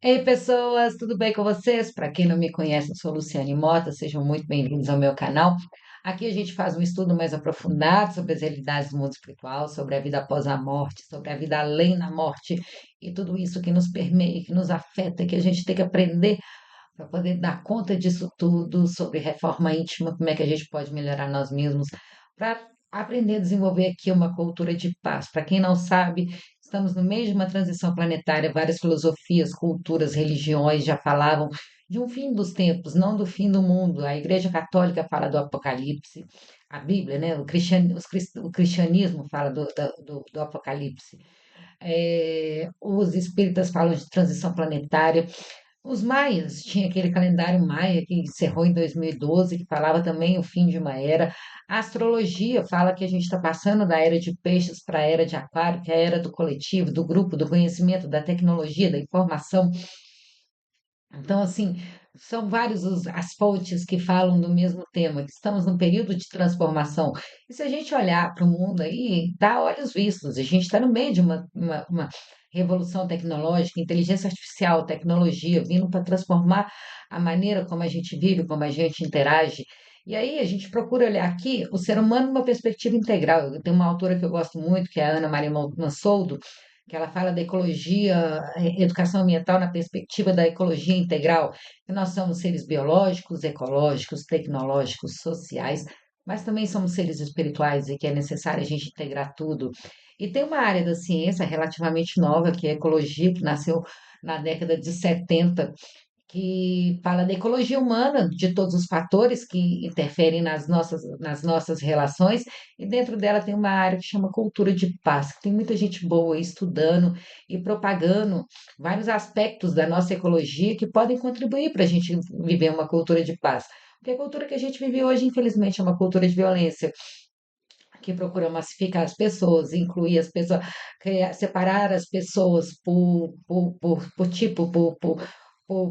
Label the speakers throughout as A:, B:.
A: Ei, pessoas, tudo bem com vocês? Para quem não me conhece, eu sou Luciane Mota, sejam muito bem-vindos ao meu canal. Aqui a gente faz um estudo mais aprofundado sobre as realidades do mundo espiritual, sobre a vida após a morte, sobre a vida além da morte e tudo isso que nos permeia, que nos afeta, que a gente tem que aprender para poder dar conta disso tudo, sobre reforma íntima, como é que a gente pode melhorar nós mesmos, para aprender a desenvolver aqui uma cultura de paz. Para quem não sabe, estamos no meio de uma transição planetária, várias filosofias, culturas, religiões já falavam de um fim dos tempos, não do fim do mundo. A Igreja Católica fala do Apocalipse, a Bíblia, né? O cristianismo fala do Apocalipse. Os espíritas falam de transição planetária. Os maias, tinha aquele calendário maia que encerrou em 2012, que falava também o fim de uma era. A astrologia fala que a gente está passando da era de peixes para a era de aquário, que é a era do coletivo, do grupo, do conhecimento, da tecnologia, da informação. Então, assim, são várias as fontes que falam do mesmo tema, que estamos num período de transformação. E se a gente olhar para o mundo aí, dá olhos vistos, a gente está no meio de uma revolução tecnológica, inteligência artificial, tecnologia, vindo para transformar a maneira como a gente vive, como a gente interage. E aí a gente procura olhar aqui o ser humano numa perspectiva integral. Tem uma autora que eu gosto muito, que é a Ana Maria Mansoldo, que ela fala da ecologia, educação ambiental na perspectiva da ecologia integral, que nós somos seres biológicos, ecológicos, tecnológicos, sociais, mas também somos seres espirituais e que é necessário a gente integrar tudo. E tem uma área da ciência relativamente nova, que é a ecologia, que nasceu na década de 70, que fala da ecologia humana, de todos os fatores que interferem nas nossas relações, e dentro dela tem uma área que chama cultura de paz, que tem muita gente boa aí estudando e propagando vários aspectos da nossa ecologia que podem contribuir para a gente viver uma cultura de paz. Porque a cultura que a gente vive hoje, infelizmente, é uma cultura de violência, que procura massificar as pessoas, incluir as pessoas, separar as pessoas por tipo, por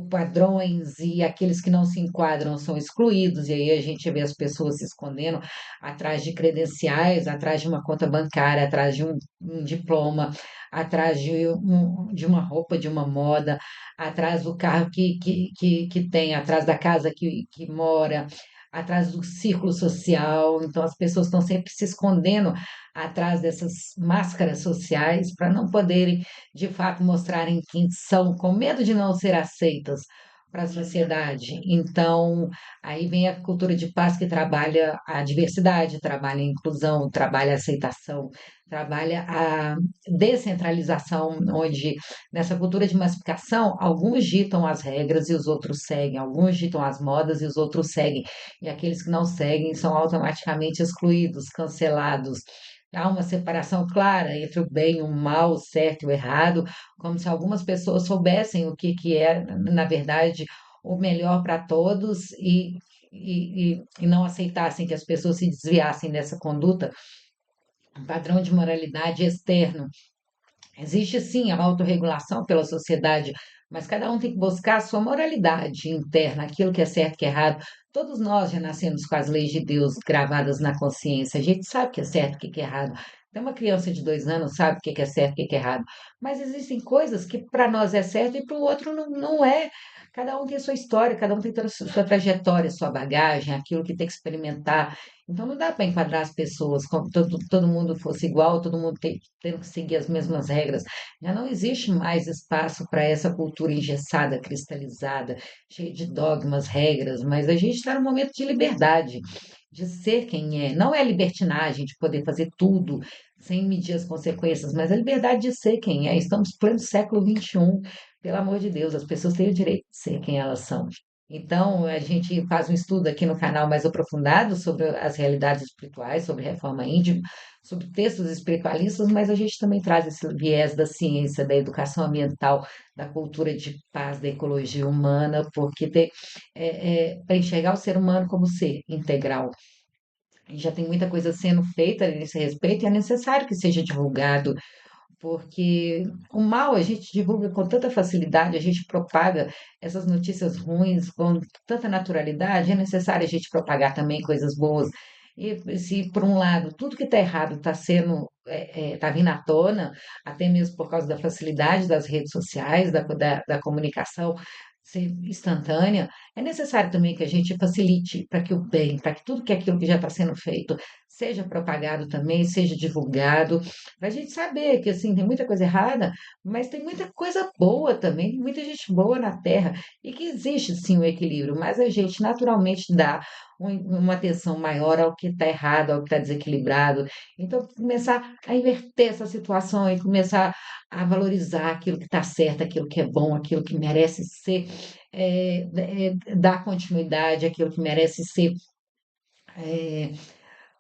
A: padrões, e aqueles que não se enquadram são excluídos, e aí a gente vê as pessoas se escondendo atrás de credenciais, atrás de uma conta bancária, atrás de um diploma, atrás de uma roupa, de uma moda, atrás do carro que tem, atrás da casa que mora, atrás do círculo social. Então, as pessoas estão sempre se escondendo atrás dessas máscaras sociais para não poderem, de fato, mostrarem quem são, com medo de não ser aceitas para a sociedade. Então, aí vem a cultura de paz que trabalha a diversidade, trabalha a inclusão, trabalha a aceitação, trabalha a descentralização, onde nessa cultura de massificação, alguns ditam as regras e os outros seguem, alguns ditam as modas e os outros seguem, e aqueles que não seguem são automaticamente excluídos, cancelados. Há uma separação clara entre o bem e o mal, o certo e o errado, como se algumas pessoas soubessem o que é, na verdade, o melhor para todos e não aceitassem que as pessoas se desviassem dessa conduta, um padrão de moralidade externo. Existe sim a autorregulação pela sociedade, mas cada um tem que buscar a sua moralidade interna, aquilo que é certo e que é errado. Todos nós já nascemos com as leis de Deus gravadas na consciência. A gente sabe o que é certo e o que é errado. Até uma criança de 2 anos sabe o que é certo e o que é errado. Mas existem coisas que para nós é certo e para o outro não é. Cada um tem a sua história, cada um tem a sua trajetória, sua bagagem, aquilo que tem que experimentar. Então não dá para enquadrar as pessoas como todo mundo fosse igual, todo mundo tendo que seguir as mesmas regras. Já não existe mais espaço para essa cultura engessada, cristalizada, cheia de dogmas, regras, mas a gente está num momento de liberdade, de ser quem é. Não é libertinagem de poder fazer tudo sem medir as consequências, mas a liberdade de ser quem é. Estamos em pleno século XXI, pelo amor de Deus, as pessoas têm o direito de ser quem elas são. Então, a gente faz um estudo aqui no canal mais aprofundado sobre as realidades espirituais, sobre reforma íntima, sobre textos espiritualistas, mas a gente também traz esse viés da ciência, da educação ambiental, da cultura de paz, da ecologia humana, porque para enxergar o ser humano como ser integral. Já tem muita coisa sendo feita nesse respeito e é necessário que seja divulgado, porque o mal a gente divulga com tanta facilidade, a gente propaga essas notícias ruins com tanta naturalidade, é necessário a gente propagar também coisas boas. E se, por um lado, tudo que está errado está está vindo à tona, até mesmo por causa da facilidade das redes sociais, da comunicação ser instantânea, é necessário também que a gente facilite para que o bem, para que tudo que aquilo que já está sendo feito seja propagado também, seja divulgado, para a gente saber que assim tem muita coisa errada, mas tem muita coisa boa também, tem muita gente boa na Terra e que existe sim o equilíbrio, mas a gente naturalmente dá uma atenção maior ao que está errado, ao que está desequilibrado. Então, começar a inverter essa situação e começar a valorizar aquilo que está certo, aquilo que é bom, aquilo que merece ser, dar continuidade, aquilo que merece ser é,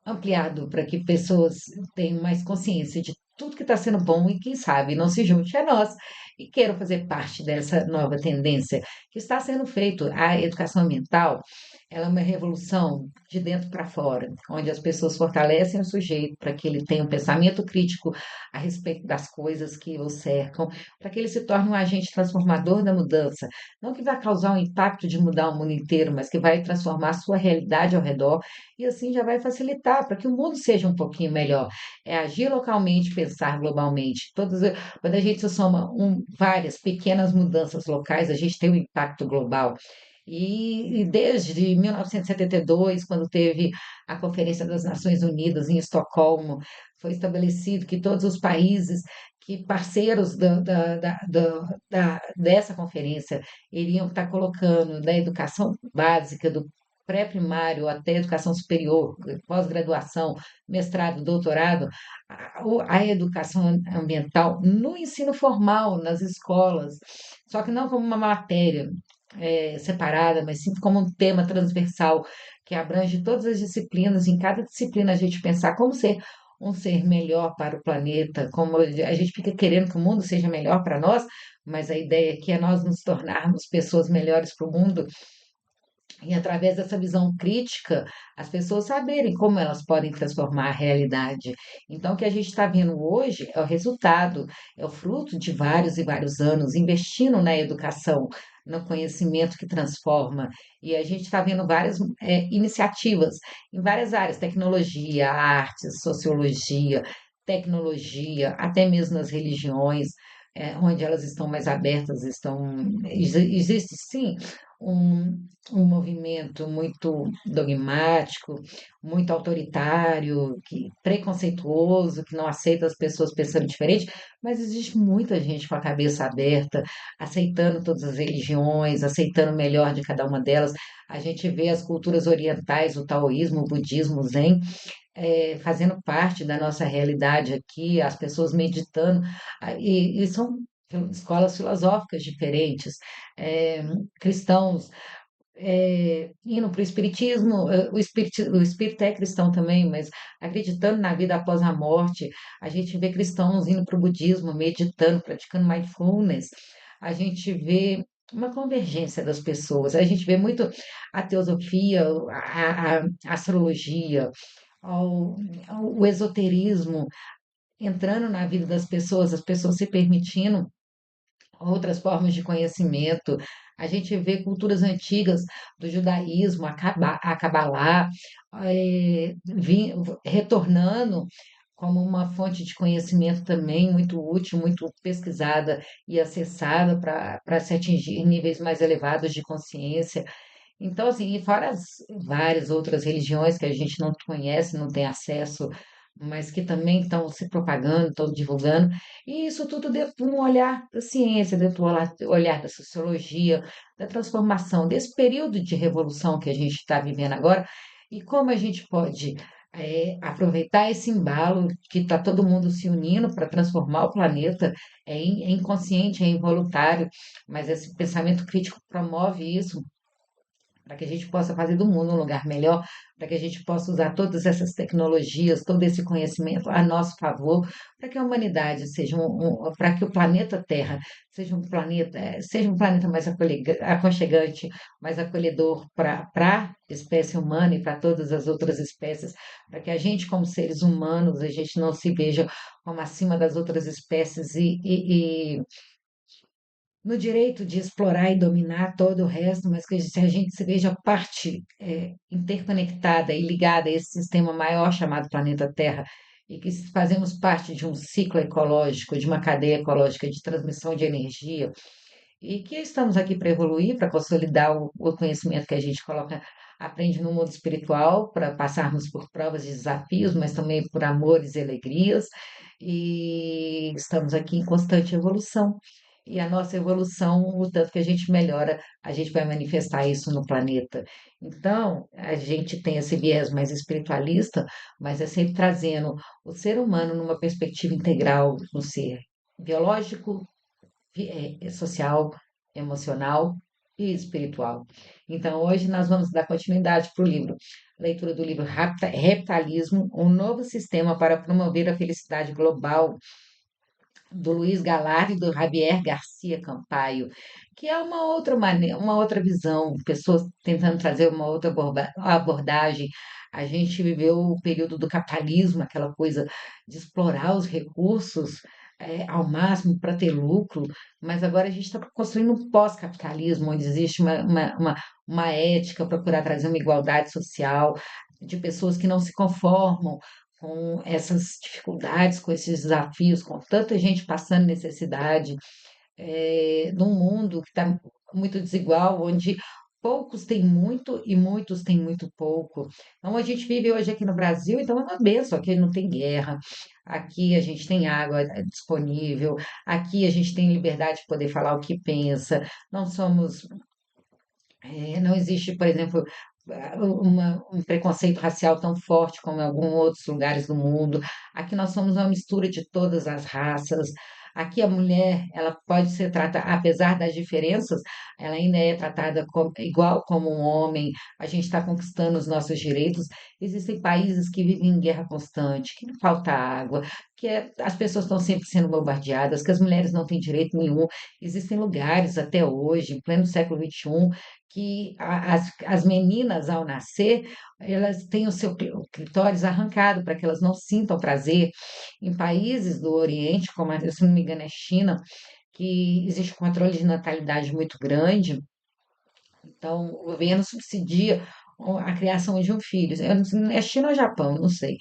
A: ampliado para que pessoas tenham mais consciência de tudo que está sendo bom e, quem sabe, não se junte a nós e queiram fazer parte dessa nova tendência que está sendo feito. A educação ambiental, ela é uma revolução de dentro para fora, onde as pessoas fortalecem o sujeito para que ele tenha um pensamento crítico a respeito das coisas que o cercam, para que ele se torne um agente transformador da mudança, não que vai causar um impacto de mudar o mundo inteiro, mas que vai transformar a sua realidade ao redor e assim já vai facilitar para que o mundo seja um pouquinho melhor. É agir localmente, pensar globalmente. Quando a gente soma várias pequenas mudanças locais, a gente tem um impacto global. E desde 1972, quando teve a Conferência das Nações Unidas em Estocolmo, foi estabelecido que todos os países que parceiros dessa conferência iriam estar colocando da educação básica, do pré-primário até educação superior, pós-graduação, mestrado, doutorado, a educação ambiental no ensino formal, nas escolas, só que não como uma matéria separada, mas sim como um tema transversal que abrange todas as disciplinas. Em cada disciplina a gente pensar como ser um ser melhor para o planeta, como a gente fica querendo que o mundo seja melhor para nós, mas a ideia aqui é nós nos tornarmos pessoas melhores para o mundo e através dessa visão crítica, as pessoas saberem como elas podem transformar a realidade. Então, o que a gente está vendo hoje é o resultado, é o fruto de vários e vários anos investindo na educação, no conhecimento que transforma. E a gente está vendo várias iniciativas em várias áreas, tecnologia, artes, sociologia, tecnologia, até mesmo nas religiões, onde elas estão mais abertas, existe sim um, um movimento muito dogmático, muito autoritário, preconceituoso, que não aceita as pessoas pensando diferente, mas existe muita gente com a cabeça aberta, aceitando todas as religiões, aceitando o melhor de cada uma delas. A gente vê as culturas orientais, o taoísmo, o budismo, o zen, fazendo parte da nossa realidade aqui, as pessoas meditando, e são escolas filosóficas diferentes, é, cristãos indo para o espiritismo, o espírito é cristão também, mas acreditando na vida após a morte, a gente vê cristãos indo para o budismo, meditando, praticando mindfulness, a gente vê uma convergência das pessoas, a gente vê muito a teosofia, a astrologia, ao, o esoterismo entrando na vida das pessoas, as pessoas se permitindo outras formas de conhecimento. A gente vê culturas antigas do judaísmo, a Cabalá, retornando como uma fonte de conhecimento também muito útil, muito pesquisada e acessada para se atingir níveis mais elevados de consciência. Então, assim, e fora as várias outras religiões que a gente não conhece, não tem acesso, mas que também estão se propagando, estão divulgando, e isso tudo dentro de um olhar da ciência, dentro do olhar da sociologia, da transformação, desse período de revolução que a gente está vivendo agora, e como a gente pode aproveitar esse embalo que está todo mundo se unindo para transformar o planeta, é inconsciente, é involuntário, mas esse pensamento crítico promove isso para que a gente possa fazer do mundo um lugar melhor, para que a gente possa usar todas essas tecnologias, todo esse conhecimento a nosso favor, para que a humanidade seja para que o planeta Terra seja um planeta mais aconchegante, mais acolhedor para a espécie humana e para todas as outras espécies, para que a gente, como seres humanos, a gente não se veja como acima das outras espécies no direito de explorar e dominar todo o resto, mas que se a gente se veja parte interconectada e ligada a esse sistema maior chamado planeta Terra, e que fazemos parte de um ciclo ecológico, de uma cadeia ecológica de transmissão de energia, e que estamos aqui para evoluir, para consolidar o conhecimento que a gente coloca, aprende no mundo espiritual, para passarmos por provas e desafios, mas também por amores e alegrias, e estamos aqui em constante evolução. E a nossa evolução, o tanto que a gente melhora, a gente vai manifestar isso no planeta. Então, a gente tem esse viés mais espiritualista, mas é sempre trazendo o ser humano numa perspectiva integral no ser biológico, social, emocional e espiritual. Então, hoje nós vamos dar continuidade para o livro, leitura do livro Reptalismo, um novo sistema para promover a felicidade global, do Luiz Galard e do Javier Garcia Campaio, que é uma outra maneira, uma outra visão, pessoas tentando trazer uma outra abordagem. A gente viveu o período do capitalismo, aquela coisa de explorar os recursos ao máximo para ter lucro, mas agora a gente está construindo um pós-capitalismo, onde existe uma ética, procurar trazer uma igualdade social de pessoas que não se conformam com essas dificuldades, com esses desafios, com tanta gente passando necessidade, num mundo que está muito desigual, onde poucos têm muito e muitos têm muito pouco. Então, a gente vive hoje aqui no Brasil, então é uma benção, aqui não tem guerra, aqui a gente tem água disponível, aqui a gente tem liberdade de poder falar o que pensa, não somos não existe, por exemplo, um preconceito racial tão forte como em alguns outros lugares do mundo. Aqui nós somos uma mistura de todas as raças. Aqui a mulher, ela pode ser tratada, apesar das diferenças, ela ainda é tratada igual como um homem. A gente está conquistando os nossos direitos. Existem países que vivem em guerra constante, que não falta água, as pessoas estão sempre sendo bombardeadas, que as mulheres não têm direito nenhum. Existem lugares até hoje, em pleno século XXI, que as meninas, ao nascer, elas têm o seu clitóris arrancado para que elas não sintam prazer. Em países do Oriente, como, se não me engano, é China, que existe um controle de natalidade muito grande, então o governo subsidia a criação de um filho. É China ou Japão, eu não sei.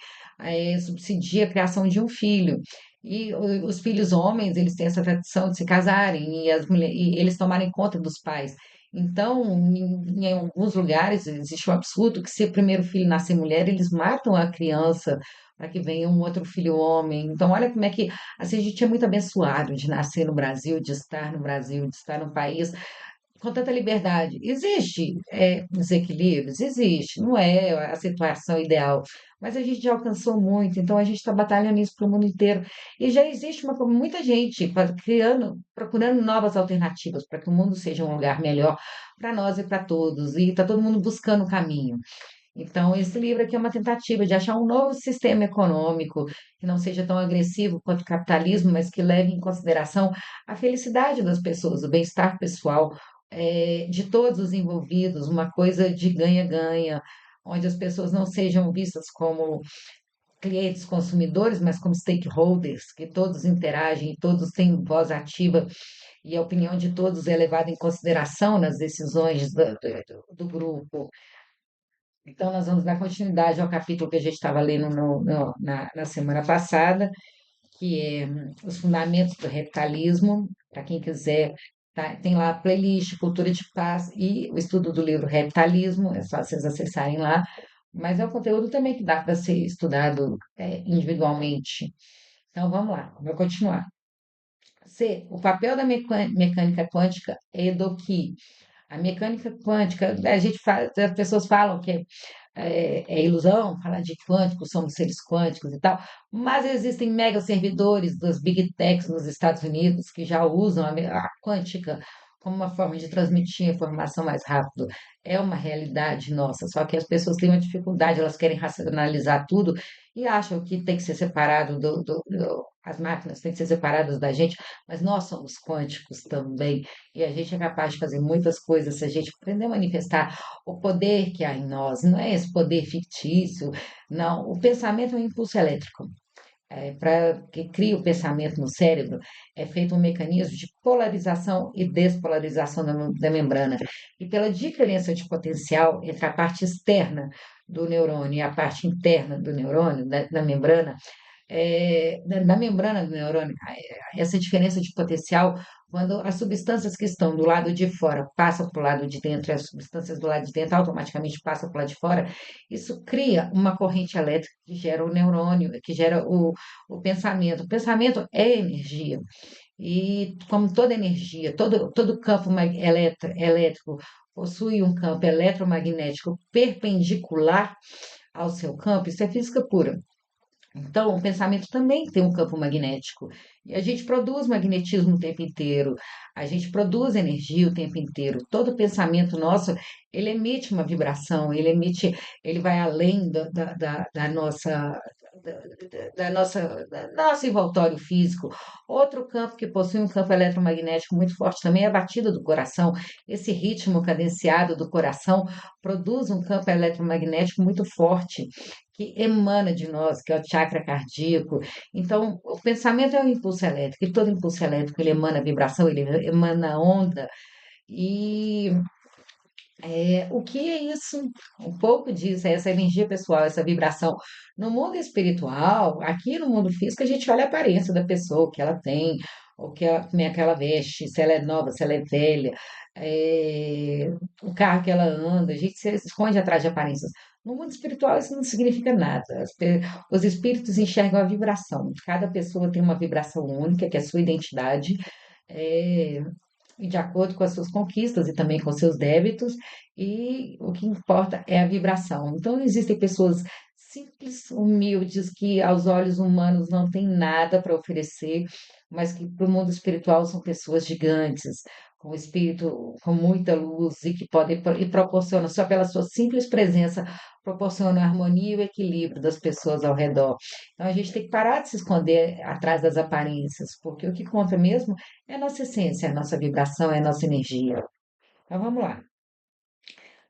A: Subsidia a criação de um filho. E os filhos homens, eles têm essa tradição de se casarem e, e eles tomarem conta dos pais. Então, em alguns lugares, existe um absurdo que se o primeiro filho nascer mulher, eles matam a criança para que venha um outro filho homem. Então, olha como é que assim, a gente é muito abençoado de nascer no Brasil, de estar no Brasil, de estar no país com tanta liberdade. Existe desequilíbrios? Existe, não é a situação ideal, mas a gente já alcançou muito, então a gente está batalhando isso para o mundo inteiro. E já existe muita gente criando, procurando novas alternativas para que o mundo seja um lugar melhor para nós e para todos, e está todo mundo buscando o caminho. Então, esse livro aqui é uma tentativa de achar um novo sistema econômico que não seja tão agressivo quanto o capitalismo, mas que leve em consideração a felicidade das pessoas, o bem-estar pessoal, de todos os envolvidos, uma coisa de ganha-ganha, onde as pessoas não sejam vistas como clientes consumidores, mas como stakeholders, que todos interagem, todos têm voz ativa e a opinião de todos é levada em consideração nas decisões do grupo. Então, nós vamos dar continuidade ao capítulo que a gente estava lendo na semana passada, que é Os Fundamentos do Reptalismo. Para quem quiser, tem lá a playlist Cultura de Paz e o estudo do livro Reptalismo, é só vocês acessarem lá. Mas é um conteúdo também que dá para ser estudado individualmente. Então, vamos lá, vou continuar. C. O papel da mecânica quântica é do que a mecânica quântica, as pessoas falam que é ilusão falar de quânticos, somos seres quânticos e tal, mas existem mega servidores das Big Techs nos Estados Unidos que já usam a quântica como uma forma de transmitir a informação mais rápido. É uma realidade nossa, só que as pessoas têm uma dificuldade, elas querem racionalizar tudo e acham que tem que ser separado as máquinas têm que ser separadas da gente, mas nós somos quânticos também. E a gente é capaz de fazer muitas coisas se a gente aprender a manifestar o poder que há em nós. Não é esse poder fictício, não. O pensamento é um impulso elétrico. para que cria o pensamento no cérebro, é feito um mecanismo de polarização e despolarização da membrana. E pela diferença de potencial entre a parte externa do neurônio e a parte interna do neurônio, da membrana, na membrana do neurônio, essa diferença de potencial, quando as substâncias que estão do lado de fora passam para o lado de dentro, e as substâncias do lado de dentro automaticamente passam para o lado de fora, isso cria uma corrente elétrica que gera o neurônio, que gera o pensamento. O pensamento é energia. E como toda energia, todo campo elétrico possui um campo eletromagnético perpendicular ao seu campo, isso é física pura. Então, o pensamento também tem um campo magnético. E a gente produz magnetismo o tempo inteiro, a gente produz energia o tempo inteiro. Todo pensamento nosso, ele emite uma vibração, ele vai além da nossa, da nosso envoltório físico. Outro campo que possui um campo eletromagnético muito forte também é a batida do coração. Esse ritmo cadenciado do coração produz um campo eletromagnético muito forte que emana de nós, que é o chakra cardíaco. Então, o pensamento é um impulso elétrico, e todo impulso elétrico ele emana vibração, ele emana onda. E o que é isso? Um pouco disso, é essa energia pessoal, essa vibração. No mundo espiritual, aqui no mundo físico, a gente olha a aparência da pessoa, o que ela tem, como é que ela veste, se ela é nova, se ela é velha, o carro que ela anda, a gente se esconde atrás de aparências. No mundo espiritual, isso não significa nada. Os espíritos enxergam a vibração. Cada pessoa tem uma vibração única, que é a sua identidade. É, e de acordo com as suas conquistas e também com seus débitos, e o que importa é a vibração. Então, existem pessoas simples, humildes, que aos olhos humanos não têm nada para oferecer, mas que para o mundo espiritual são pessoas gigantes, com espírito com muita luz e que podem e proporcionam, só pela sua simples presença, proporcionam a harmonia e o equilíbrio das pessoas ao redor. Então, a gente tem que parar de se esconder atrás das aparências, porque o que conta mesmo é a nossa essência, é a nossa vibração, é a nossa energia. Então vamos lá.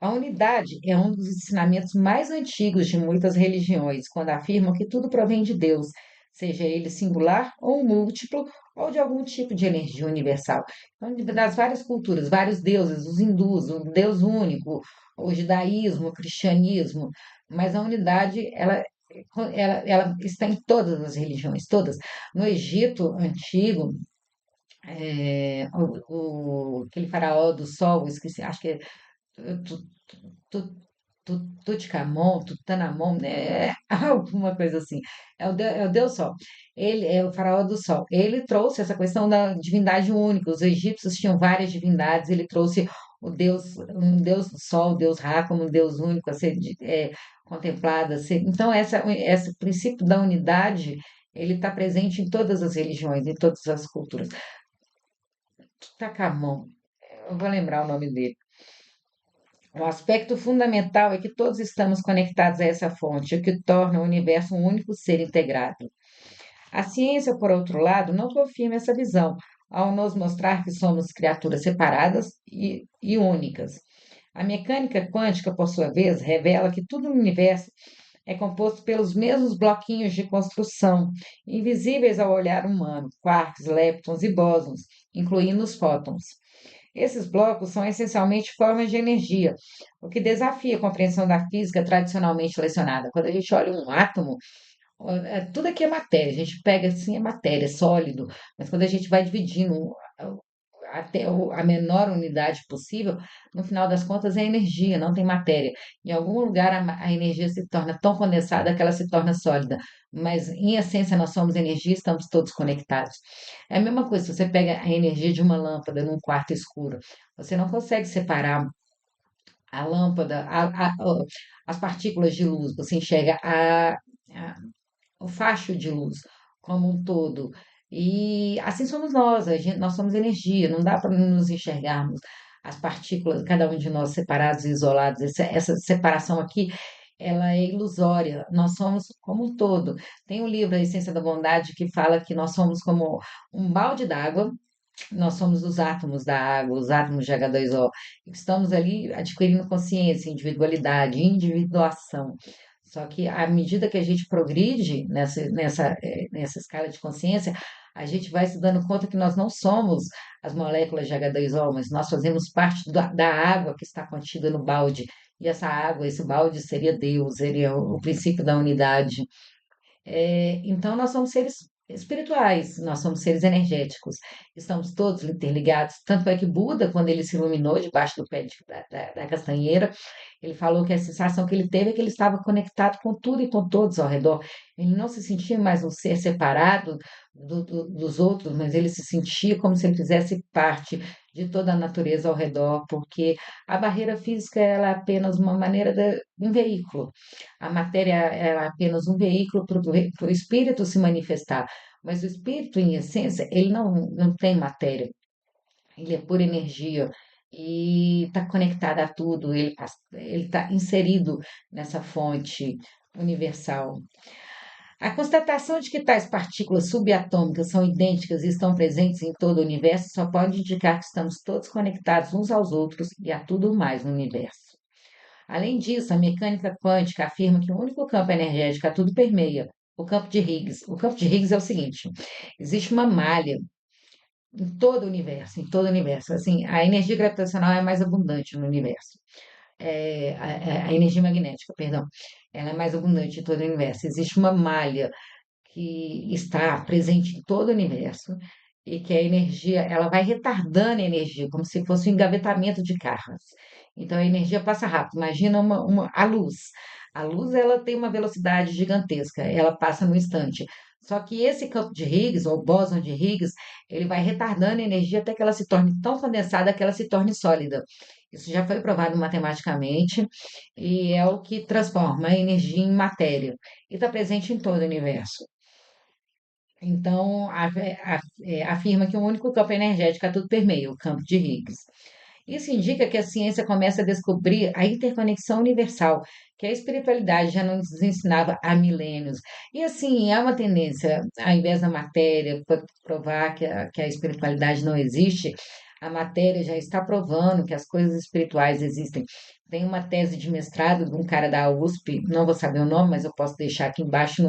A: A unidade é um dos ensinamentos mais antigos de muitas religiões, quando afirmam que tudo provém de Deus, seja ele singular ou múltiplo, ou de algum tipo de energia universal. Então, das várias culturas, vários deuses, os hindus, o Deus único, o judaísmo, o cristianismo, mas a unidade, ela está em todas as religiões, todas. No Egito antigo, aquele faraó do sol, esqueci, acho que é Tu- Tu- Tutankhamon, Tutanamon, né? Alguma coisa assim. É o Deus Sol. Ele é o faraó do Sol. Ele trouxe essa questão da divindade única. Os egípcios tinham várias divindades. Ele trouxe um Deus do Sol, o Deus Ra, como um Deus único a ser contemplado. Então, esse princípio da unidade, ele está presente em todas as religiões, em todas as culturas. Tutankhamon, eu vou lembrar o nome dele. O aspecto fundamental é que todos estamos conectados a essa fonte, o que torna o universo um único ser integrado. A ciência, por outro lado, não confirma essa visão, ao nos mostrar que somos criaturas separadas e únicas. A mecânica quântica, por sua vez, revela que tudo no universo é composto pelos mesmos bloquinhos de construção, invisíveis ao olhar humano, quarks, leptons e bósons, incluindo os fótons. Esses blocos são essencialmente formas de energia, o que desafia a compreensão da física tradicionalmente lecionada. Quando a gente olha um átomo, tudo aqui é matéria, a gente pega assim, é matéria, é sólido, mas quando a gente vai dividindo até a menor unidade possível, no final das contas é energia, não tem matéria. Em algum lugar a energia se torna tão condensada que ela se torna sólida, mas em essência nós somos energia e estamos todos conectados. É a mesma coisa, se você pega a energia de uma lâmpada num quarto escuro, você não consegue separar a lâmpada, as partículas de luz, você enxerga o facho de luz como um todo. E assim somos nós, nós somos energia, não dá para nos enxergarmos as partículas, cada um de nós separados e isolados. Essa separação aqui, ela é ilusória, nós somos como um todo. Tem um livro, A Essência da Bondade, que fala que nós somos como um balde d'água, nós somos os átomos da água, os átomos de H2O. Estamos ali adquirindo consciência, individualidade, individuação. Só que à medida que a gente progride nessa escala de consciência, a gente vai se dando conta que nós não somos as moléculas de H2O, mas nós fazemos parte da água que está contida no balde. E essa água, esse balde seria Deus, seria o princípio da unidade. Então, nós somos seres espirituais, nós somos seres energéticos, estamos todos interligados. Tanto é que Buda, quando ele se iluminou debaixo do pé da castanheira, ele falou que a sensação que ele teve é que ele estava conectado com tudo e com todos ao redor. Ele não se sentia mais um ser separado dos outros, mas ele se sentia como se ele fizesse parte de toda a natureza ao redor, porque a barreira física ela é apenas uma maneira de um veículo. A matéria é apenas um veículo para o espírito se manifestar, mas o espírito, em essência, ele não tem matéria, ele é pura energia e está conectado a tudo, ele está inserido nessa fonte universal. A constatação de que tais partículas subatômicas são idênticas e estão presentes em todo o universo só pode indicar que estamos todos conectados uns aos outros e a tudo mais no universo. Além disso, a mecânica quântica afirma que o único campo energético a tudo permeia, o campo de Higgs. O campo de Higgs é o seguinte: existe uma malha em todo o universo. Assim, a energia gravitacional é mais abundante no universo. A energia magnética, perdão, ela é mais abundante em todo o universo. Existe uma malha que está presente em todo o universo e que a energia, ela vai retardando a energia, como se fosse um engavetamento de carros. Então a energia passa rápido. Imagina a luz. A luz ela tem uma velocidade gigantesca, ela passa no instante. Só que esse campo de Higgs, ou bóson de Higgs, ele vai retardando a energia até que ela se torne tão condensada que ela se torne sólida. Isso já foi provado matematicamente e é o que transforma a energia em matéria. E está presente em todo o universo. Então, afirma que o único campo energético a tudo permeia, o campo de Higgs. Isso indica que a ciência começa a descobrir a interconexão universal, que a espiritualidade já nos ensinava há milênios. E assim, há uma tendência, ao invés da matéria provar que a espiritualidade não existe, a matéria já está provando que as coisas espirituais existem. Tem uma tese de mestrado de um cara da USP, não vou saber o nome, mas eu posso deixar aqui embaixo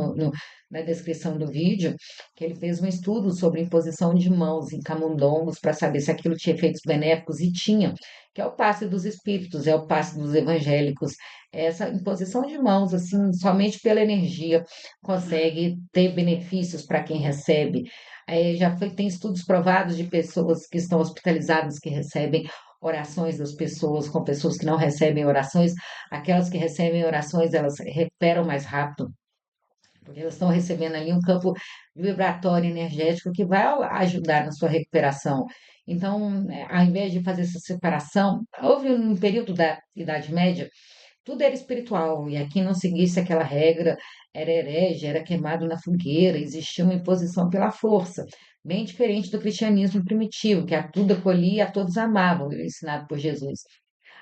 A: na descrição do vídeo, que ele fez um estudo sobre imposição de mãos em camundongos para saber se aquilo tinha efeitos benéficos e tinha, que é o passe dos espíritos, é o passe dos evangélicos. Essa imposição de mãos, assim, somente pela energia consegue ter benefícios para quem recebe. Tem estudos provados de pessoas que estão hospitalizadas que recebem orações das pessoas com pessoas que não recebem orações. Aquelas que recebem orações, elas recuperam mais rápido porque elas estão recebendo ali um campo vibratório energético que vai ajudar na sua recuperação. Então, ao invés de fazer essa separação, houve um período da Idade Média, tudo era espiritual, e aqui não seguisse aquela regra, era herege, era queimado na fogueira, existia uma imposição pela força, bem diferente do cristianismo primitivo, que a tudo acolhia e a todos amavam, ensinado por Jesus.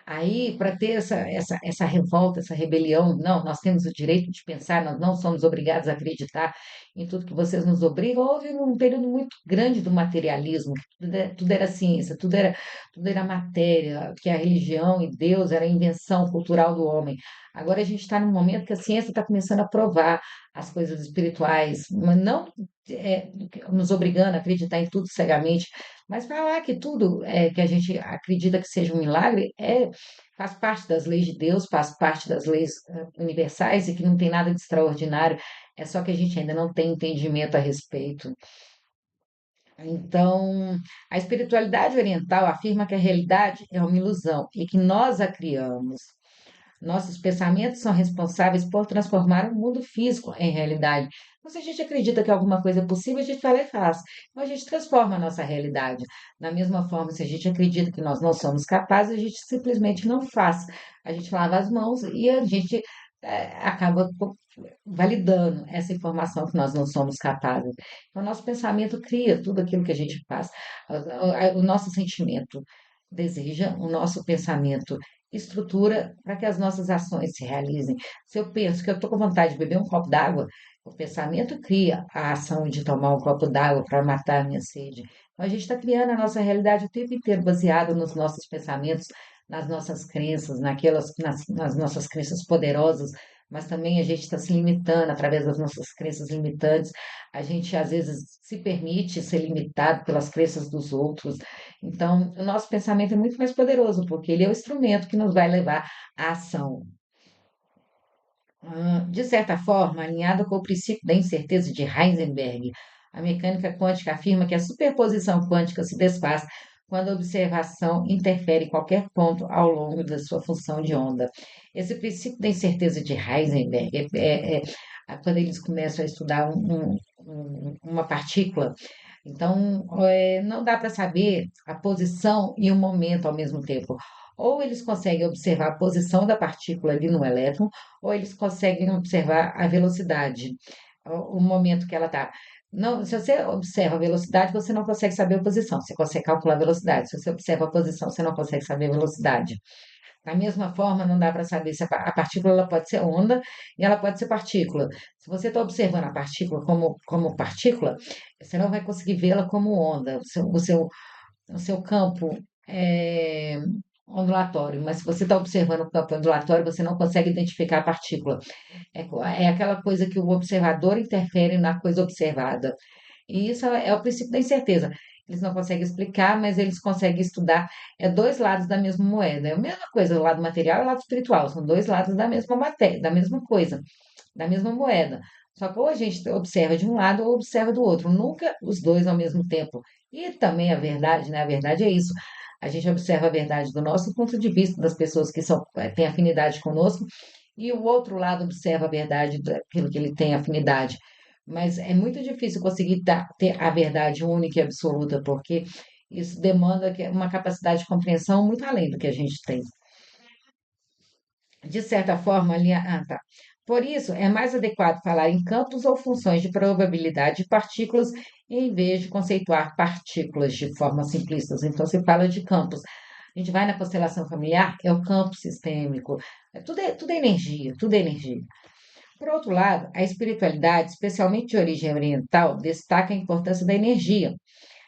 A: Aí, para ter essa revolta, essa rebelião, não, nós temos o direito de pensar, nós não somos obrigados a acreditar em tudo que vocês nos obrigam. Houve um período muito grande do materialismo, que tudo era ciência, tudo era matéria, que a religião e Deus era a invenção cultural do homem. Agora a gente está num momento que a ciência está começando a provar as coisas espirituais, mas não nos obrigando a acreditar em tudo cegamente, mas falar que tudo que a gente acredita que seja um milagre faz parte das leis de Deus, faz parte das leis universais e que não tem nada de extraordinário, é só que a gente ainda não tem entendimento a respeito. Então, a espiritualidade oriental afirma que a realidade é uma ilusão e que nós a criamos. Nossos pensamentos são responsáveis por transformar o mundo físico em realidade. Então, se a gente acredita que alguma coisa é possível, a gente vai lá e faz. Então, a gente transforma a nossa realidade. Da mesma forma, se a gente acredita que nós não somos capazes, a gente simplesmente não faz. A gente lava as mãos e a gente acaba validando essa informação que nós não somos capazes. Então, o nosso pensamento cria tudo aquilo que a gente faz. O nosso sentimento deseja, o nosso pensamento estrutura para que as nossas ações se realizem. Se eu penso que eu estou com vontade de beber um copo d'água, o pensamento cria a ação de tomar um copo d'água para matar a minha sede. Então, a gente está criando a nossa realidade o tempo inteiro baseado nos nossos pensamentos, nas nossas crenças, nas nossas crenças poderosas, mas também a gente está se limitando através das nossas crenças limitantes. A gente às vezes se permite ser limitado pelas crenças dos outros. Então, o nosso pensamento é muito mais poderoso, porque ele é o instrumento que nos vai levar à ação. De certa forma, alinhado com o princípio da incerteza de Heisenberg, a mecânica quântica afirma que a superposição quântica se desfaz quando a observação interfere em qualquer ponto ao longo da sua função de onda. Esse princípio da incerteza de Heisenberg quando eles começam a estudar uma partícula. Então, não dá para saber a posição e o momento ao mesmo tempo. Ou eles conseguem observar a posição da partícula ali no elétron, ou eles conseguem observar a velocidade, o momento que ela está. Não, se você observa a velocidade, você não consegue saber a posição, você consegue calcular a velocidade. Se você observa a posição, você não consegue saber a velocidade. Da mesma forma, não dá para saber se a partícula ela pode ser onda e ela pode ser partícula. Se você está observando a partícula como partícula, você não vai conseguir vê-la como onda. O seu campo é ondulatório, mas se você está observando o campo ondulatório, você não consegue identificar a partícula. É aquela coisa que o observador interfere na coisa observada. E isso é o princípio da incerteza. Eles não conseguem explicar, mas eles conseguem estudar. É dois lados da mesma moeda. É a mesma coisa, o lado material e o lado espiritual. São dois lados da mesma matéria, da mesma coisa, da mesma moeda. Só que ou a gente observa de um lado ou observa do outro, nunca os dois ao mesmo tempo. E também a verdade, né? A verdade é isso. A gente observa a verdade do nosso ponto de vista, das pessoas que têm afinidade conosco, e o outro lado observa a verdade daquilo que ele tem afinidade. Mas é muito difícil conseguir ter a verdade única e absoluta, porque isso demanda uma capacidade de compreensão muito além do que a gente tem. De certa forma, tá. Por isso, é mais adequado falar em campos ou funções de probabilidade de partículas em vez de conceituar partículas de forma simplista. Então, se fala de campos. A gente vai na constelação familiar, é o campo sistêmico. Tudo é energia, tudo é energia. Por outro lado, a espiritualidade, especialmente de origem oriental, destaca a importância da energia.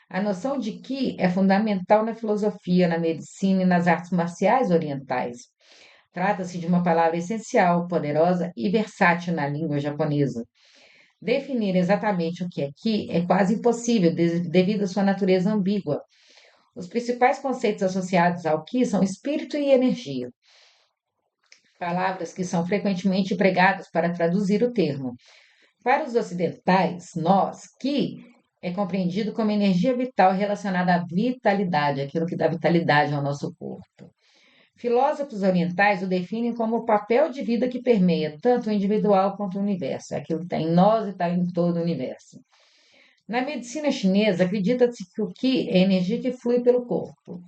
A: A noção de Ki é fundamental na filosofia, na medicina e nas artes marciais orientais. Trata-se de uma palavra essencial, poderosa e versátil na língua japonesa. Definir exatamente o que é Ki é quase impossível devido à sua natureza ambígua. Os principais conceitos associados ao Ki são espírito e energia, palavras que são frequentemente empregadas para traduzir o termo. Para os ocidentais, nós, Ki é compreendido como energia vital relacionada à vitalidade, aquilo que dá vitalidade ao nosso corpo. Filósofos orientais o definem como o papel de vida que permeia tanto o individual quanto o universo. É aquilo que está em nós e está em todo o universo. Na medicina chinesa, acredita-se que o Qi é a energia que flui pelo corpo.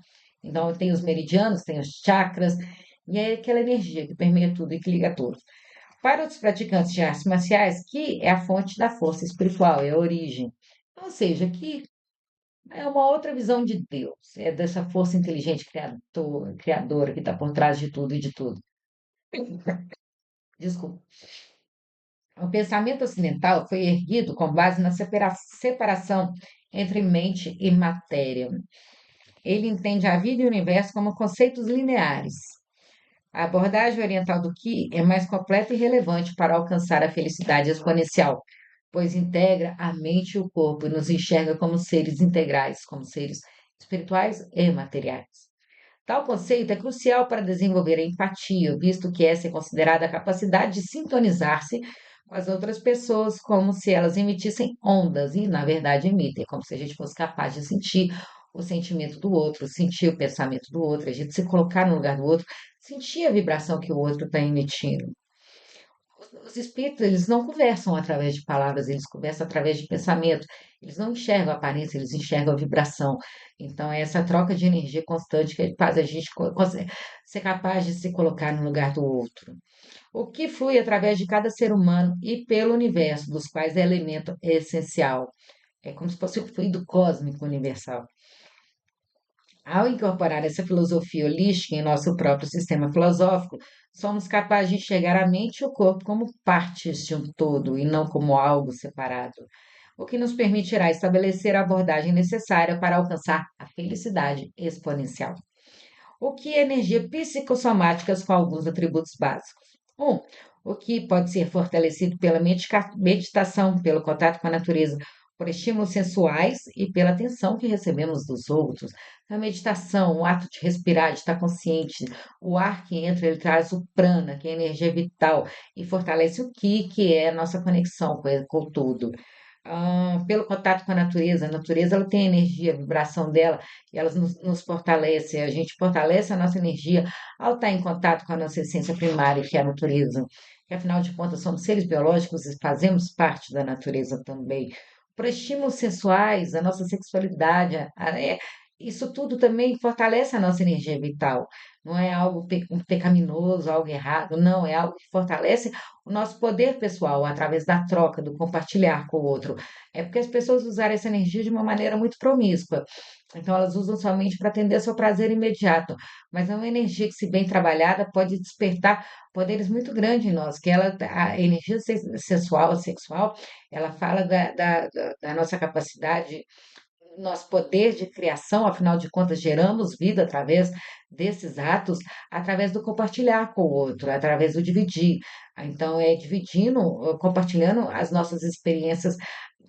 A: Então, tem os meridianos, tem os chakras, e é aquela energia que permeia tudo e que liga tudo. Para os praticantes de artes marciais, Qi é a fonte da força espiritual, é a origem. Ou seja, Qi é uma outra visão de Deus, é dessa força inteligente criadora que está por trás de tudo e de tudo. Desculpa. O pensamento ocidental foi erguido com base na separação entre mente e matéria. Ele entende a vida e o universo como conceitos lineares. A abordagem oriental do Qi é mais completa e relevante para alcançar a felicidade exponencial, pois integra a mente e o corpo e nos enxerga como seres integrais, como seres espirituais e materiais. Tal conceito é crucial para desenvolver a empatia, visto que essa é considerada a capacidade de sintonizar-se com as outras pessoas, como se elas emitissem ondas, e na verdade emitem, como se a gente fosse capaz de sentir o sentimento do outro, sentir o pensamento do outro, a gente se colocar no lugar do outro, sentir a vibração que o outro está emitindo. Os espíritos, eles não conversam através de palavras, eles conversam através de pensamento. Eles não enxergam a aparência, eles enxergam a vibração. Então, é essa troca de energia constante que faz a gente ser capaz de se colocar no lugar do outro. O que flui através de cada ser humano e pelo universo, dos quais é elemento essencial. É como se fosse o fluido cósmico universal. Ao incorporar essa filosofia holística em nosso próprio sistema filosófico, somos capazes de enxergar a mente e o corpo como partes de um todo e não como algo separado, o que nos permitirá estabelecer a abordagem necessária para alcançar a felicidade exponencial. O que é energia psicossomáticas com alguns atributos básicos? 1. o que pode ser fortalecido pela meditação, pelo contato com a natureza, por estímulos sensuais e pela atenção que recebemos dos outros. A meditação, o ato de respirar, de estar consciente, o ar que entra, ele traz o prana, que é a energia vital, e fortalece o ki, que é a nossa conexão com o todo. Pelo contato com a natureza ela tem a energia, a vibração dela, e ela nos fortalece, a gente fortalece a nossa energia ao estar em contato com a nossa essência primária, que é a natureza, que afinal de contas somos seres biológicos e fazemos parte da natureza também. Por estímulos sensuais, a nossa sexualidade, isso tudo também fortalece a nossa energia vital. Não é algo pecaminoso, algo errado, não, é algo que fortalece o nosso poder pessoal através da troca, do compartilhar com o outro. É porque as pessoas usaram essa energia de uma maneira muito promíscua. Então, elas usam somente para atender ao seu prazer imediato. Mas é uma energia que, se bem trabalhada, pode despertar poderes muito grandes em nós, que a energia sensual, sexual, ela fala da nossa capacidade, nosso poder de criação, afinal de contas, geramos vida através desses atos, através do compartilhar com o outro, através do dividir. Então, é dividindo, compartilhando as nossas experiências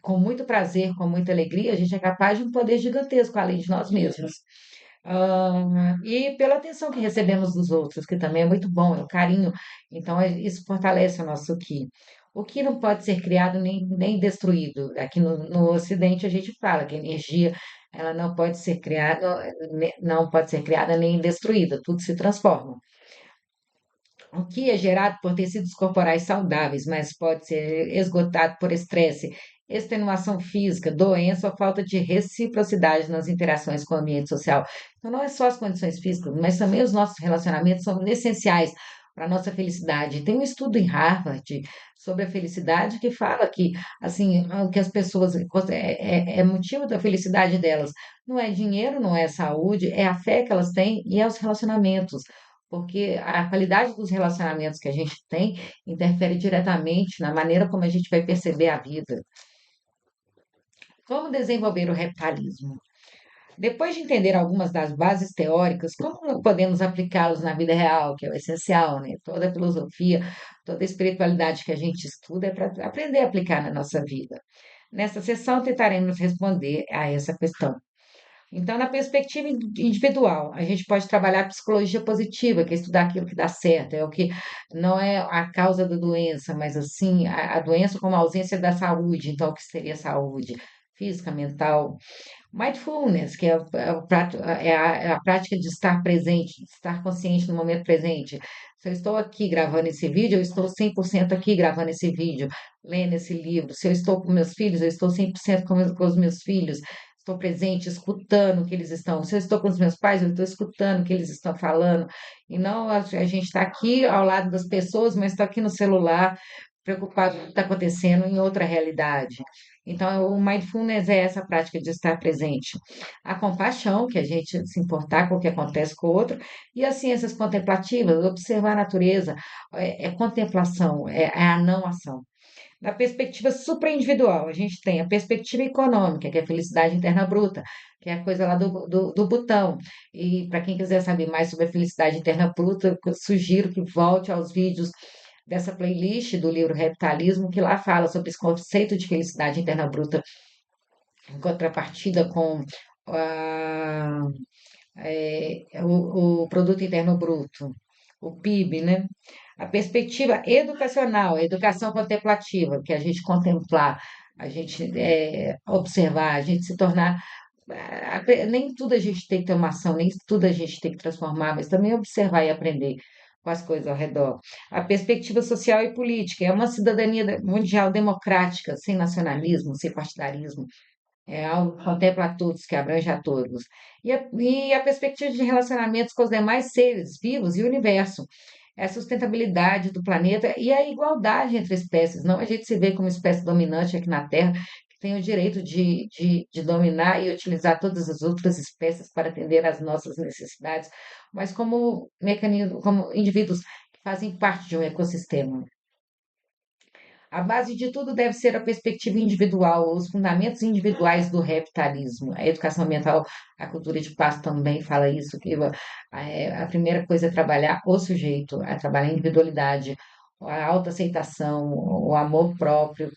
A: com muito prazer, com muita alegria, a gente é capaz de um poder gigantesco além de nós mesmos. E pela atenção que recebemos dos outros, que também é muito bom, é o carinho. Então, isso fortalece o nosso ki. O que não pode ser criado nem destruído. Aqui no Ocidente a gente fala que a energia ela não pode ser criada, não pode ser criada nem destruída, tudo se transforma. O que é gerado por tecidos corporais saudáveis, mas pode ser esgotado por estresse, extenuação física, doença ou falta de reciprocidade nas interações com o ambiente social. Então, não é só as condições físicas, mas também os nossos relacionamentos são essenciais para a nossa felicidade. Tem um estudo em Harvard sobre a felicidade que fala que, assim, o que as pessoas é motivo da felicidade delas. Não é dinheiro, não é saúde, é a fé que elas têm e é os relacionamentos, porque a qualidade dos relacionamentos que a gente tem interfere diretamente na maneira como a gente vai perceber a vida. Como desenvolver o reptalismo? Depois de entender algumas das bases teóricas, como podemos aplicá-los na vida real, que é o essencial, né? Toda a filosofia, toda a espiritualidade que a gente estuda é para aprender a aplicar na nossa vida. Nessa sessão, tentaremos responder a essa questão. Então, na perspectiva individual, a gente pode trabalhar a psicologia positiva, que é estudar aquilo que dá certo, é o que não é a causa da doença, mas assim, a doença como a ausência da saúde, então o que seria saúde? Física, mental. Mindfulness, que é a prática de estar presente, de estar consciente no momento presente. Se eu estou aqui gravando esse vídeo, eu estou 100% aqui gravando esse vídeo, lendo esse livro. Se eu estou com meus filhos, eu estou 100% com os meus filhos. Estou presente, escutando o que eles estão. Se eu estou com os meus pais, eu estou escutando o que eles estão falando. E não a gente está aqui ao lado das pessoas, mas está aqui no celular, preocupado com o que está acontecendo em outra realidade. Então, o mindfulness é essa prática de estar presente. A compaixão, que a gente se importar com o que acontece com o outro, e as ciências contemplativas, observar a natureza, é contemplação, é a não ação. Na perspectiva supraindividual, a gente tem a perspectiva econômica, que é a felicidade interna bruta, que é a coisa lá do botão. E para quem quiser saber mais sobre a felicidade interna bruta, eu sugiro que volte aos vídeos dessa playlist do livro Reptalismo, que lá fala sobre esse conceito de felicidade interna bruta, em contrapartida com ah, o produto interno bruto, o PIB, né? A perspectiva educacional, a educação contemplativa, que é a gente contemplar, a gente observar, a gente se tornar. Nem tudo a gente tem que ter uma ação, nem tudo a gente tem que transformar, mas também observar e aprender com as coisas ao redor. A perspectiva social e política é uma cidadania mundial democrática, sem nacionalismo, sem partidarismo, é algo que contempla a todos, que abrange a todos. E a perspectiva de relacionamentos com os demais seres vivos e o universo. É a sustentabilidade do planeta e a igualdade entre espécies. Não a gente se vê como espécie dominante aqui na Terra, que tem o direito de dominar e utilizar todas as outras espécies para atender às nossas necessidades, mas como mecanismo, como indivíduos que fazem parte de um ecossistema. A base de tudo deve ser a perspectiva individual, os fundamentos individuais do reptalismo. A educação ambiental, a cultura de paz também fala isso, que a primeira coisa é trabalhar o sujeito, é trabalhar a individualidade, a autoaceitação, o amor próprio,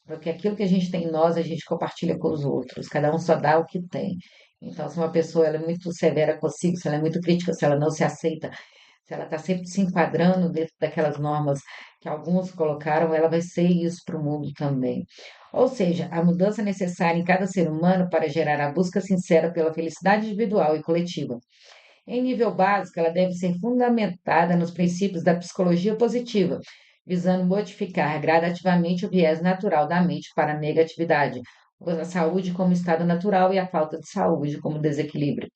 A: porque aquilo que a gente tem em nós, a gente compartilha com os outros, cada um só dá o que tem. Então, se uma pessoa ela é muito severa consigo, se ela é muito crítica, se ela não se aceita, se ela está sempre se enquadrando dentro daquelas normas que alguns colocaram, ela vai ser isso para o mundo também. Ou seja, a mudança necessária em cada ser humano para gerar a busca sincera pela felicidade individual e coletiva. Em nível básico, ela deve ser fundamentada nos princípios da psicologia positiva, visando modificar gradativamente o viés natural da mente para a negatividade, a saúde como estado natural e a falta de saúde como desequilíbrio.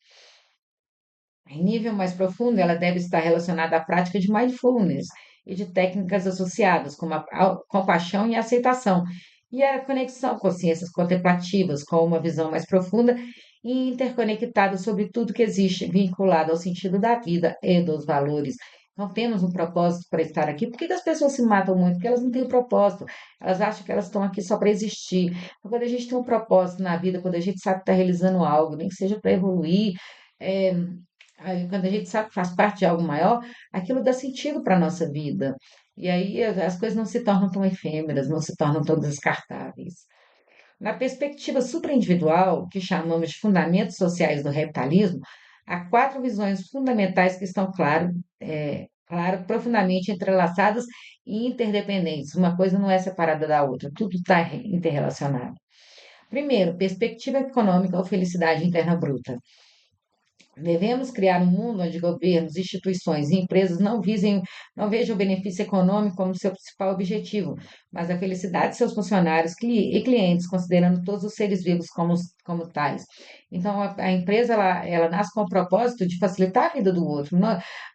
A: Em nível mais profundo, ela deve estar relacionada à prática de mindfulness e de técnicas associadas, como a compaixão e a aceitação, e a conexão com ciências contemplativas, com uma visão mais profunda e interconectada sobre tudo que existe, vinculado ao sentido da vida e dos valores. Então, temos um propósito para estar aqui. Por que que as pessoas se matam muito? Porque elas não têm um propósito. Elas acham que elas estão aqui só para existir. Então, quando a gente tem um propósito na vida, quando a gente sabe que está realizando algo, nem que seja para evoluir, é, aí, quando a gente sabe que faz parte de algo maior, aquilo dá sentido para a nossa vida. E aí as coisas não se tornam tão efêmeras, não se tornam tão descartáveis. Na perspectiva supraindividual, que chamamos de fundamentos sociais do reptalismo, há quatro visões fundamentais que estão, claro, profundamente entrelaçadas e interdependentes. Uma coisa não é separada da outra, tudo está interrelacionado. Primeiro, perspectiva econômica ou felicidade interna bruta. Devemos criar um mundo onde governos, instituições e empresas não vejam o benefício econômico como seu principal objetivo, mas a felicidade de seus funcionários e clientes, considerando todos os seres vivos como tais. Então, a empresa ela nasce com o propósito de facilitar a vida do outro.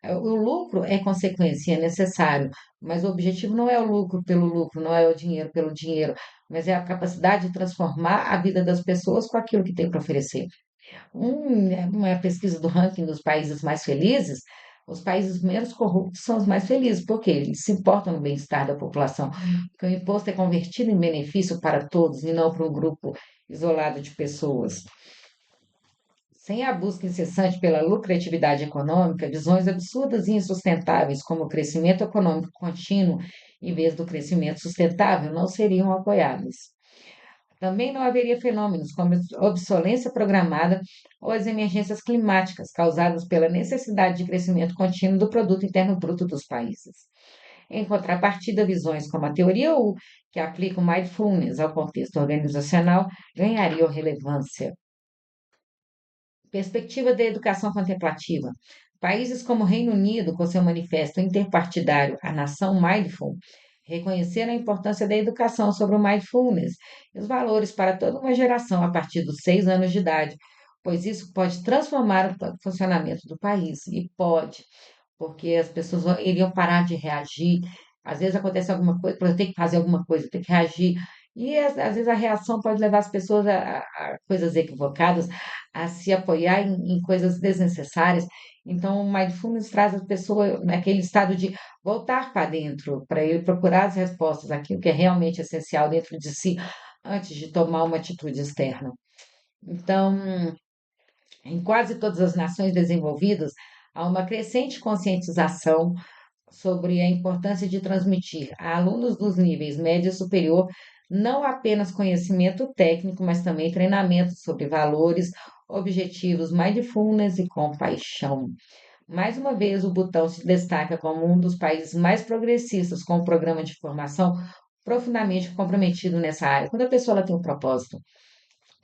A: O lucro é consequência, é necessário, mas o objetivo não é o lucro pelo lucro, não é o dinheiro pelo dinheiro, mas é a capacidade de transformar a vida das pessoas com aquilo que tem para oferecer. Uma pesquisa do ranking dos países mais felizes, os países menos corruptos são os mais felizes, porque eles se importam no bem-estar da população, porque o imposto é convertido em benefício para todos e não para um grupo isolado de pessoas. Sem a busca incessante pela lucratividade econômica, visões absurdas e insustentáveis, como o crescimento econômico contínuo em vez do crescimento sustentável, não seriam apoiáveis. Também não haveria fenômenos como a obsolência programada ou as emergências climáticas causadas pela necessidade de crescimento contínuo do produto interno bruto dos países. Em contrapartida, visões como a teoria U, que aplica o mindfulness ao contexto organizacional, ganhariam relevância. Perspectiva da educação contemplativa. Países como o Reino Unido, com seu manifesto interpartidário A Nação Mindful, reconheceram a importância da educação sobre o mindfulness e os valores para toda uma geração a partir dos 6 anos de idade, pois isso pode transformar o funcionamento do país. E pode, porque as pessoas iriam parar de reagir. Às vezes acontece alguma coisa, eu tenho que fazer alguma coisa, eu tenho que reagir. E às vezes a reação pode levar as pessoas a coisas equivocadas, a se apoiar em coisas desnecessárias. Então, o mindfulness traz a pessoa naquele estado de voltar para dentro, para ele procurar as respostas, aquilo que é realmente essencial dentro de si, antes de tomar uma atitude externa. Então, em quase todas as nações desenvolvidas, há uma crescente conscientização sobre a importância de transmitir a alunos dos níveis médio e superior não apenas conhecimento técnico, mas também treinamento sobre valores, objetivos, mindfulness e compaixão. Mais uma vez, o Butão se destaca como um dos países mais progressistas com o programa de formação profundamente comprometido nessa área. Quando a pessoa ela tem um propósito,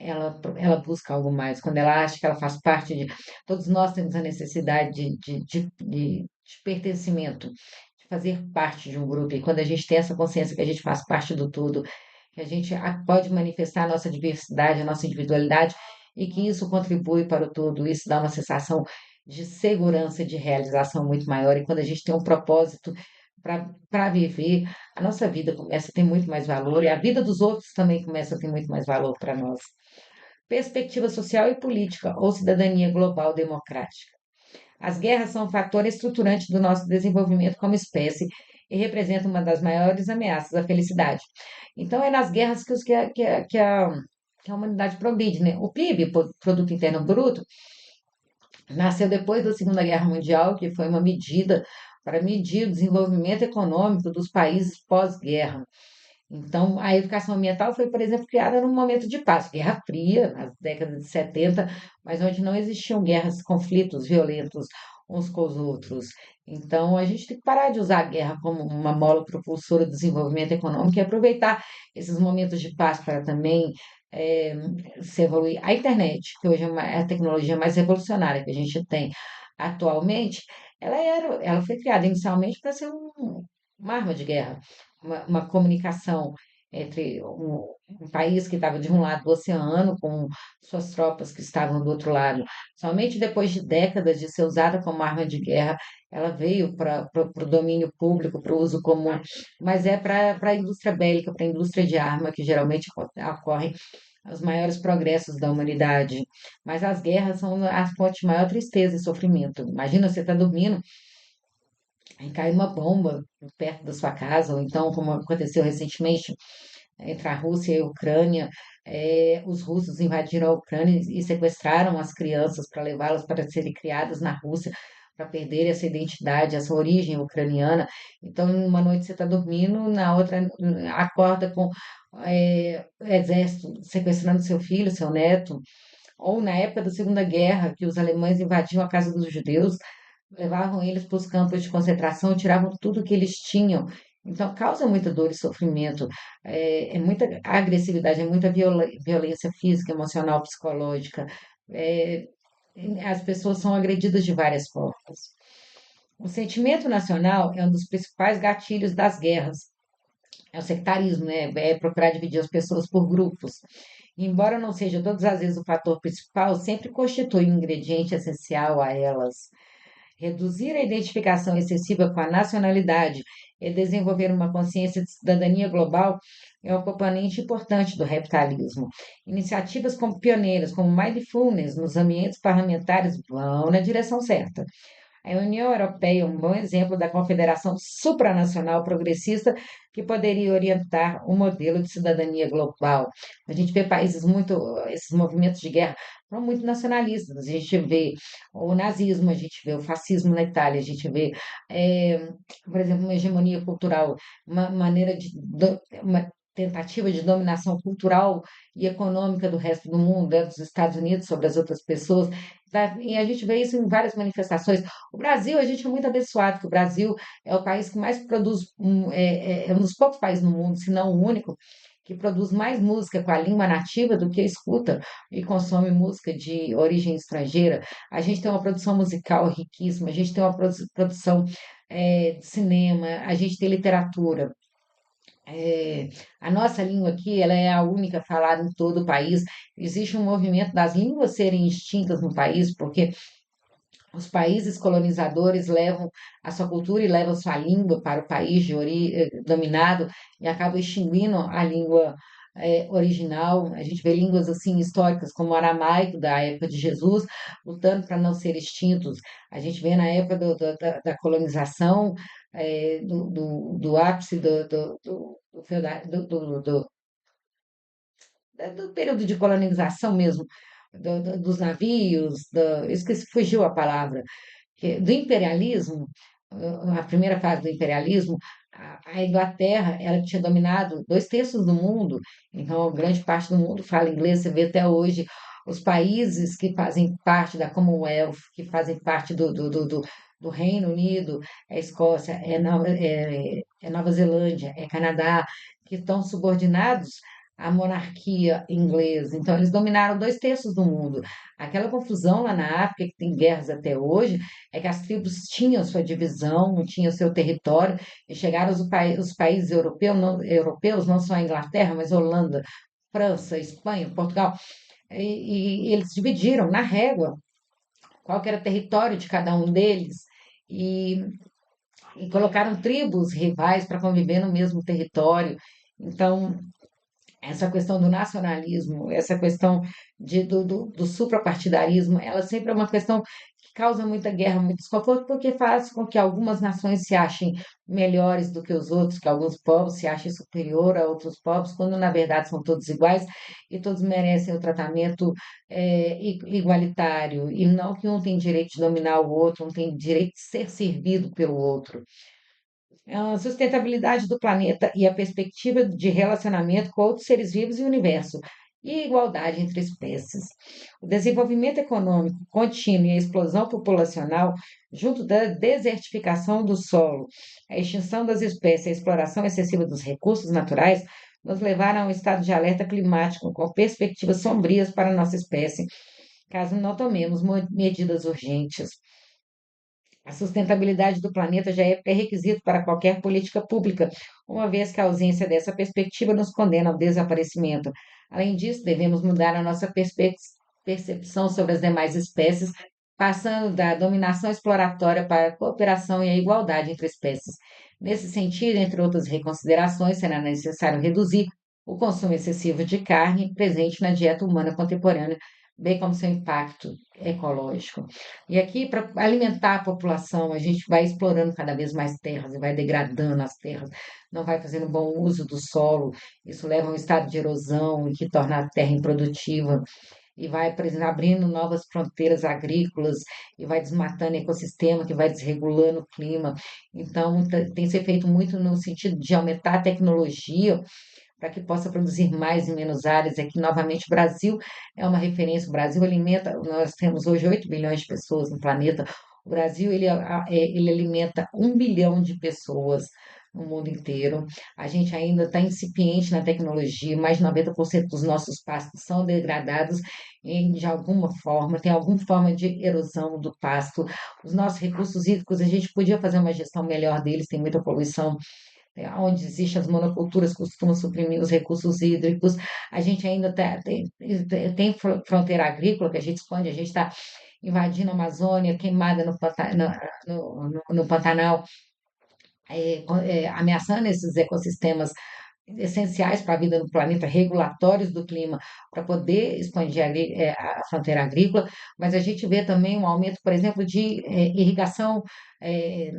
A: ela busca algo mais, quando ela acha que ela faz parte de. Todos nós temos a necessidade de pertencimento, de fazer parte de um grupo, e quando a gente tem essa consciência que a gente faz parte do todo, que a gente pode manifestar a nossa diversidade, a nossa individualidade, e que isso contribui para o todo, isso dá uma sensação de segurança, de realização muito maior, e quando a gente tem um propósito para viver, a nossa vida começa a ter muito mais valor e a vida dos outros também começa a ter muito mais valor para nós. Perspectiva social e política ou cidadania global democrática. As guerras são um fator estruturante do nosso desenvolvimento como espécie e representam uma das maiores ameaças à felicidade. Então, é nas guerras que a humanidade progride, né? O PIB, Produto Interno Bruto, nasceu depois da Segunda Guerra Mundial, que foi uma medida para medir o desenvolvimento econômico dos países pós-guerra. Então, a educação ambiental foi, por exemplo, criada num momento de paz, Guerra Fria, nas décadas de 70, mas onde não existiam guerras, conflitos violentos uns com os outros. Então, a gente tem que parar de usar a guerra como uma mola propulsora do desenvolvimento econômico e aproveitar esses momentos de paz para também eh, se evoluir. A internet, que hoje é a tecnologia mais revolucionária que a gente tem atualmente, ela foi criada inicialmente para ser uma arma de guerra, uma comunicação entre um país que estava de um lado do oceano, com suas tropas que estavam do outro lado. Somente depois de décadas de ser usada como arma de guerra, ela veio para o domínio público, para o uso comum, mas é para a indústria bélica, para a indústria de arma, que geralmente ocorrem os maiores progressos da humanidade. Mas as guerras são a fonte de maior tristeza e sofrimento. Imagina você estar dormindo e cai uma bomba perto da sua casa, ou então, como aconteceu recentemente entre a Rússia e a Ucrânia, os russos invadiram a Ucrânia e sequestraram as crianças para levá-las para serem criadas na Rússia, para perderem essa identidade, essa origem ucraniana. Então, uma noite você está dormindo, na outra acorda com o exército sequestrando seu filho, seu neto. Ou na época da Segunda Guerra, que os alemães invadiam a casa dos judeus, levavam eles para os campos de concentração, tiravam tudo que eles tinham. Então, causa muita dor e sofrimento, é muita agressividade, é muita violência física, emocional, psicológica. É, as pessoas são agredidas de várias formas. O sentimento nacional é um dos principais gatilhos das guerras. É o sectarismo, né? É procurar dividir as pessoas por grupos. Embora não seja todas as vezes o fator principal, sempre constitui um ingrediente essencial a elas. Reduzir a identificação excessiva com a nacionalidade e desenvolver uma consciência de cidadania global é um componente importante do capitalismo. Iniciativas como pioneiras, como Mindfulness, nos ambientes parlamentares vão na direção certa. A União Europeia é um bom exemplo da confederação supranacional progressista que poderia orientar o modelo de cidadania global. A gente vê países muito, esses movimentos de guerra são muito nacionalistas. A gente vê o nazismo, a gente vê o fascismo na Itália, a gente vê, por exemplo, uma hegemonia cultural, uma maneira uma tentativa de dominação cultural e econômica do resto do mundo, dos Estados Unidos sobre as outras pessoas. Tá? E a gente vê isso em várias manifestações. O Brasil, a gente é muito abençoado, que o Brasil é o país que mais produz, é um dos poucos países no mundo, se não o único, que produz mais música com a língua nativa do que escuta e consome música de origem estrangeira. A gente tem uma produção musical riquíssima, a gente tem uma produção de cinema, a gente tem literatura. É, a nossa língua aqui, ela é a única falada em todo o país. Existe um movimento das línguas serem extintas no país, porque os países colonizadores levam a sua cultura e levam sua língua para o país dominado e acabam extinguindo a língua original. A gente vê línguas assim históricas como o aramaico da época de Jesus lutando para não ser extintos. A gente vê na época da colonização, do ápice do período de colonização mesmo, dos navios, esqueci, fugiu a palavra, do imperialismo, a primeira fase do imperialismo, a Inglaterra, ela tinha dominado 2/3 do mundo, então grande parte do mundo fala inglês. Você vê até hoje os países que fazem parte da Commonwealth, que fazem parte do Reino Unido, é Escócia, é Nova Zelândia, é Canadá, que estão subordinados à monarquia inglesa. Então, eles dominaram 2/3 do mundo. Aquela confusão lá na África, que tem guerras até hoje, é que as tribos tinham sua divisão, tinham seu território, e chegaram os países europeus, não só a Inglaterra, mas Holanda, França, Espanha, Portugal, e eles dividiram na régua qual que era o território de cada um deles, e, e colocaram tribos rivais para conviver no mesmo território. Então, essa questão do nacionalismo, essa questão do suprapartidarismo, ela sempre é uma questão causa muita guerra, muito desconforto, porque faz com que algumas nações se achem melhores do que os outros, que alguns povos se achem superior a outros povos, quando na verdade são todos iguais e todos merecem o tratamento igualitário, e não que um tem direito de dominar o outro, um tem direito de ser servido pelo outro. A sustentabilidade do planeta e a perspectiva de relacionamento com outros seres vivos e o universo, e igualdade entre espécies. O desenvolvimento econômico contínuo e a explosão populacional, junto da desertificação do solo, a extinção das espécies e a exploração excessiva dos recursos naturais, nos levaram a um estado de alerta climático com perspectivas sombrias para a nossa espécie, caso não tomemos medidas urgentes. A sustentabilidade do planeta já é pré-requisito para qualquer política pública, uma vez que a ausência dessa perspectiva nos condena ao desaparecimento. Além disso, devemos mudar a nossa percepção sobre as demais espécies, passando da dominação exploratória para a cooperação e a igualdade entre espécies. Nesse sentido, entre outras reconsiderações, será necessário reduzir o consumo excessivo de carne presente na dieta humana contemporânea, bem como seu impacto ecológico. E aqui, para alimentar a população, a gente vai explorando cada vez mais terras e vai degradando as terras, não vai fazendo bom uso do solo, isso leva a um estado de erosão que torna a terra improdutiva e vai, por exemplo, abrindo novas fronteiras agrícolas e vai desmatando o ecossistema, que vai desregulando o clima. Então, tem que ser feito muito no sentido de aumentar a tecnologia para que possa produzir mais em menos áreas. Aqui, novamente, o Brasil é uma referência. O Brasil alimenta, nós temos hoje 8 bilhões de pessoas no planeta. O Brasil, ele alimenta 1 bilhão de pessoas no mundo inteiro. A gente ainda está incipiente na tecnologia, mais de 90% dos nossos pastos são degradados de alguma forma, tem alguma forma de erosão do pasto. Os nossos recursos hídricos, a gente podia fazer uma gestão melhor deles, tem muita poluição, onde existem as monoculturas, costumam suprimir os recursos hídricos. A gente ainda tem fronteira agrícola que a gente expande, a gente está invadindo a Amazônia, queimada no Pantanal, ameaçando esses ecossistemas essenciais para a vida no planeta, regulatórios do clima, para poder expandir a fronteira agrícola, mas a gente vê também um aumento, por exemplo, de irrigação, eh,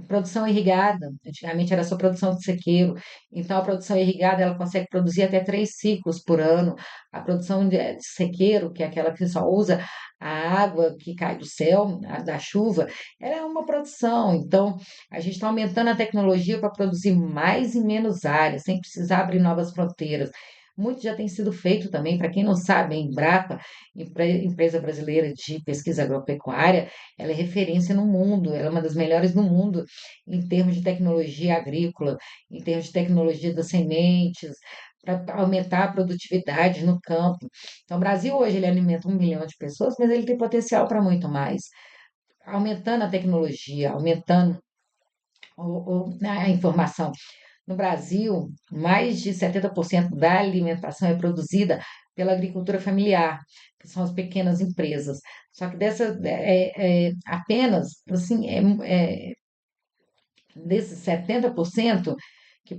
A: produção irrigada. Antigamente era só produção de sequeiro, então a produção irrigada ela consegue produzir até 3 ciclos por ano. A produção de sequeiro, que é aquela que só usa a água que cai do céu, da chuva, ela é uma produção. Então a gente está aumentando a tecnologia para produzir mais em menos áreas, sem precisar abrir novas fronteiras. Muito já tem sido feito também, para quem não sabe, a Embrapa, empresa brasileira de pesquisa agropecuária, ela é referência no mundo, ela é uma das melhores do mundo em termos de tecnologia agrícola, em termos de tecnologia das sementes, para aumentar a produtividade no campo. Então, o Brasil hoje ele alimenta 1 bilhão de pessoas, mas ele tem potencial para muito mais. Aumentando a tecnologia, aumentando a informação. No Brasil, mais de 70% da alimentação é produzida pela agricultura familiar, que são as pequenas empresas. Só que apenas assim, desses 70% que,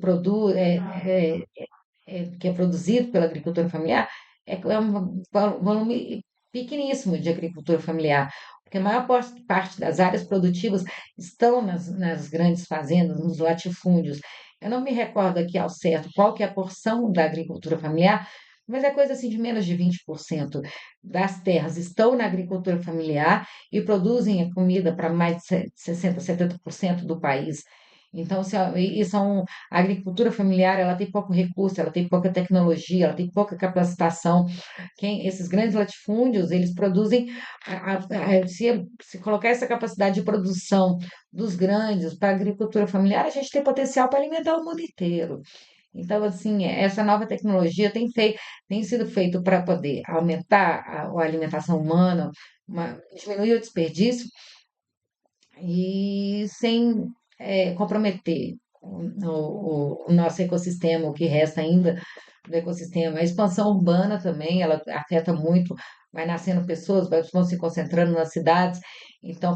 A: que é produzido pela agricultura familiar, é um volume pequeníssimo de agricultura familiar, porque a maior parte das áreas produtivas estão nas grandes fazendas, nos latifúndios. Eu não me recordo aqui ao certo qual que é a porção da agricultura familiar, mas é coisa assim de menos de 20% das terras estão na agricultura familiar e produzem a comida para mais de 60, 70% do país. Então, a agricultura familiar, ela tem pouco recurso, ela tem pouca tecnologia, ela tem pouca capacitação. Esses grandes latifúndios, eles produzem, se colocar essa capacidade de produção dos grandes para a agricultura familiar, a gente tem potencial para alimentar o mundo inteiro. Então, assim, essa nova tecnologia tem sido feito para poder aumentar a alimentação humana, diminuir o desperdício e sem comprometer o nosso ecossistema, o que resta ainda do ecossistema. A expansão urbana também, ela afeta muito, vai nascendo pessoas, vão se concentrando nas cidades, então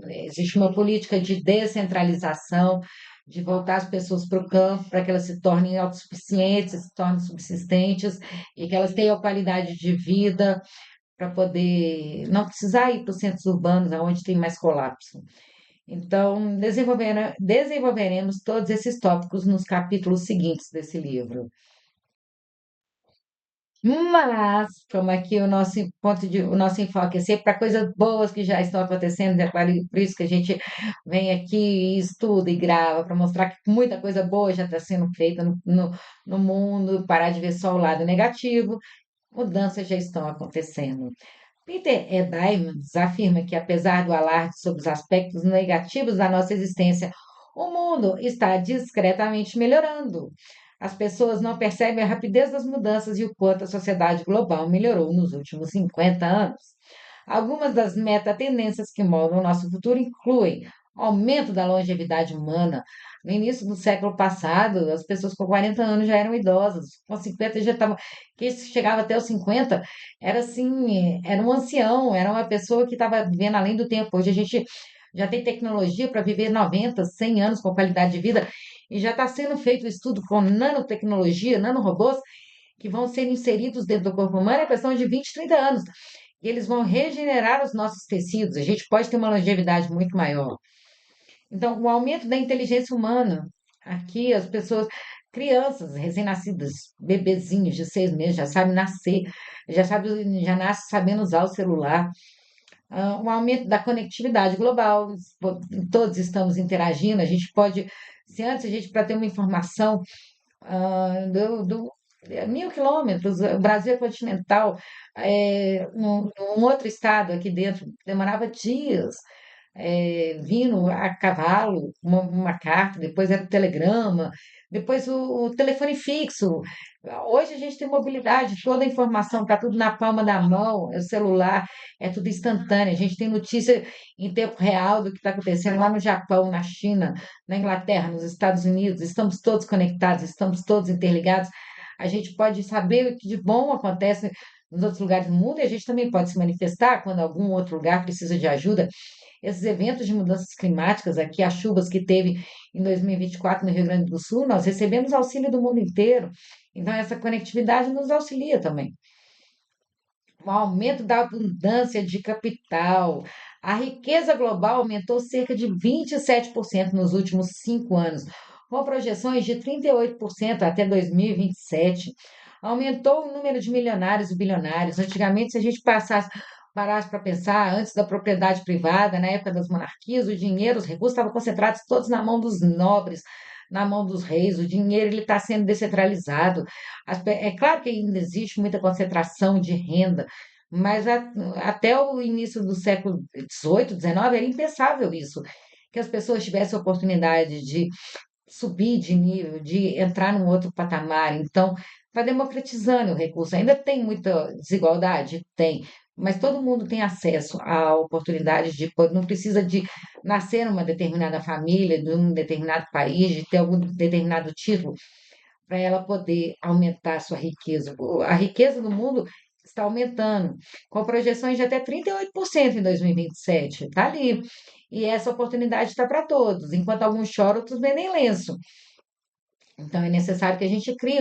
A: existe uma política de descentralização, de voltar as pessoas para o campo, para que elas se tornem autossuficientes, se tornem subsistentes e que elas tenham qualidade de vida, para poder não precisar ir para os centros urbanos, onde tem mais colapso. Então, desenvolveremos todos esses tópicos nos capítulos seguintes desse livro. Mas, como aqui o nosso enfoque é sempre para coisas boas que já estão acontecendo, por isso que a gente vem aqui e estuda e grava, para mostrar que muita coisa boa já está sendo feita no mundo, parar de ver só o lado negativo, mudanças já estão acontecendo. Peter E. Diamandis afirma que, apesar do alarde sobre os aspectos negativos da nossa existência, o mundo está discretamente melhorando. As pessoas não percebem a rapidez das mudanças e o quanto a sociedade global melhorou nos últimos 50 anos. Algumas das meta-tendências que moldam o nosso futuro incluem aumento da longevidade humana. No início do século passado, as pessoas com 40 anos já eram idosas, com 50 já estavam. Quem chegava até os 50 era assim, era um ancião, era uma pessoa que estava vivendo além do tempo. Hoje a gente já tem tecnologia para viver 90, 100 anos com qualidade de vida e já está sendo feito estudo com nanotecnologia, nanorobôs, que vão ser inseridos dentro do corpo humano em questão de 20, 30 anos. E eles vão regenerar os nossos tecidos. A gente pode ter uma longevidade muito maior. Então, o aumento da inteligência humana. Aqui, as pessoas, crianças recém-nascidas, bebezinhos de 6 meses, já sabem nascer, já nasce sabendo usar o celular. Um aumento da conectividade global, todos estamos interagindo, a gente pode, se antes a gente, para ter uma informação do 1.000 quilômetros, o Brasil é continental, num outro estado aqui dentro, demorava dias, vindo a cavalo, uma carta, depois era o telegrama, depois o telefone fixo. Hoje a gente tem mobilidade, toda a informação está tudo na palma da mão, é o celular, é tudo instantâneo. A gente tem notícia em tempo real do que está acontecendo lá no Japão, na China, na Inglaterra, nos Estados Unidos. Estamos todos conectados, estamos todos interligados. A gente pode saber o que de bom acontece nos outros lugares do mundo e a gente também pode se manifestar quando algum outro lugar precisa de ajuda. Esses eventos de mudanças climáticas, aqui as chuvas que teve em 2024 no Rio Grande do Sul, nós recebemos auxílio do mundo inteiro. Então, essa conectividade nos auxilia também. O aumento da abundância de capital. A riqueza global aumentou cerca de 27% nos últimos 5 anos, com projeções de 38% até 2027. Aumentou o número de milionários e bilionários. Antigamente, se a gente parasse para pensar, antes da propriedade privada, na época das monarquias, o dinheiro, os recursos estavam concentrados todos na mão dos nobres, na mão dos reis. O dinheiro ele está sendo descentralizado. É claro que ainda existe muita concentração de renda, mas até o início do século XVIII, XIX, era impensável isso, que as pessoas tivessem a oportunidade de subir de nível, de entrar num outro patamar. Então, está democratizando o recurso. Ainda tem muita desigualdade? Tem. Mas todo mundo tem acesso a oportunidades não precisa de nascer numa determinada família, de um determinado país, de ter algum determinado título para ela poder aumentar a sua riqueza. A riqueza do mundo está aumentando, com projeções de até 38% em 2027. Está ali. E essa oportunidade está para todos. Enquanto alguns choram, outros vendem lenço. Então, é necessário que a gente crie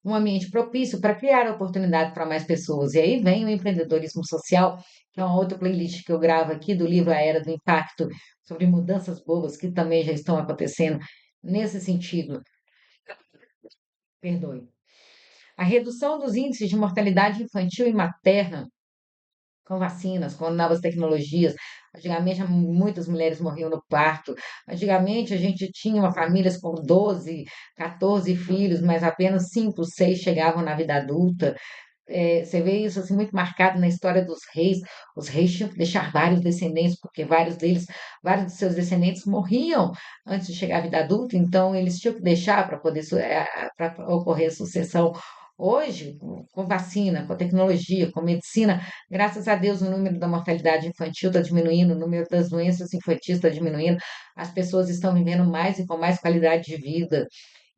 A: um ambiente propício para criar oportunidade para mais pessoas. E aí vem o empreendedorismo social, que é uma outra playlist que eu gravo aqui do livro A Era do Impacto, sobre mudanças boas que também já estão acontecendo nesse sentido. Perdoe. A redução dos índices de mortalidade infantil e materna com vacinas, com novas tecnologias. Antigamente, muitas mulheres morriam no parto. Antigamente, a gente tinha famílias com 12, 14 filhos, mas apenas 5, 6 chegavam na vida adulta. Você vê isso assim, muito marcado na história dos reis. Os reis tinham que deixar vários descendentes, porque vários de seus descendentes morriam antes de chegar à vida adulta, então eles tinham que deixar para poder para ocorrer a sucessão. Hoje, com vacina, com tecnologia, com medicina, graças a Deus o número da mortalidade infantil está diminuindo, o número das doenças infantis está diminuindo, as pessoas estão vivendo mais e com mais qualidade de vida.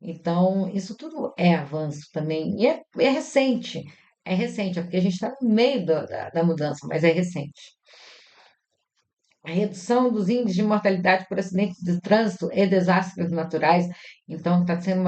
A: Então, isso tudo é avanço também. E é recente. É recente, é porque a gente está no meio da mudança, mas é recente. a redução dos índices de mortalidade por acidentes de trânsito e desastres naturais. Então, está sendo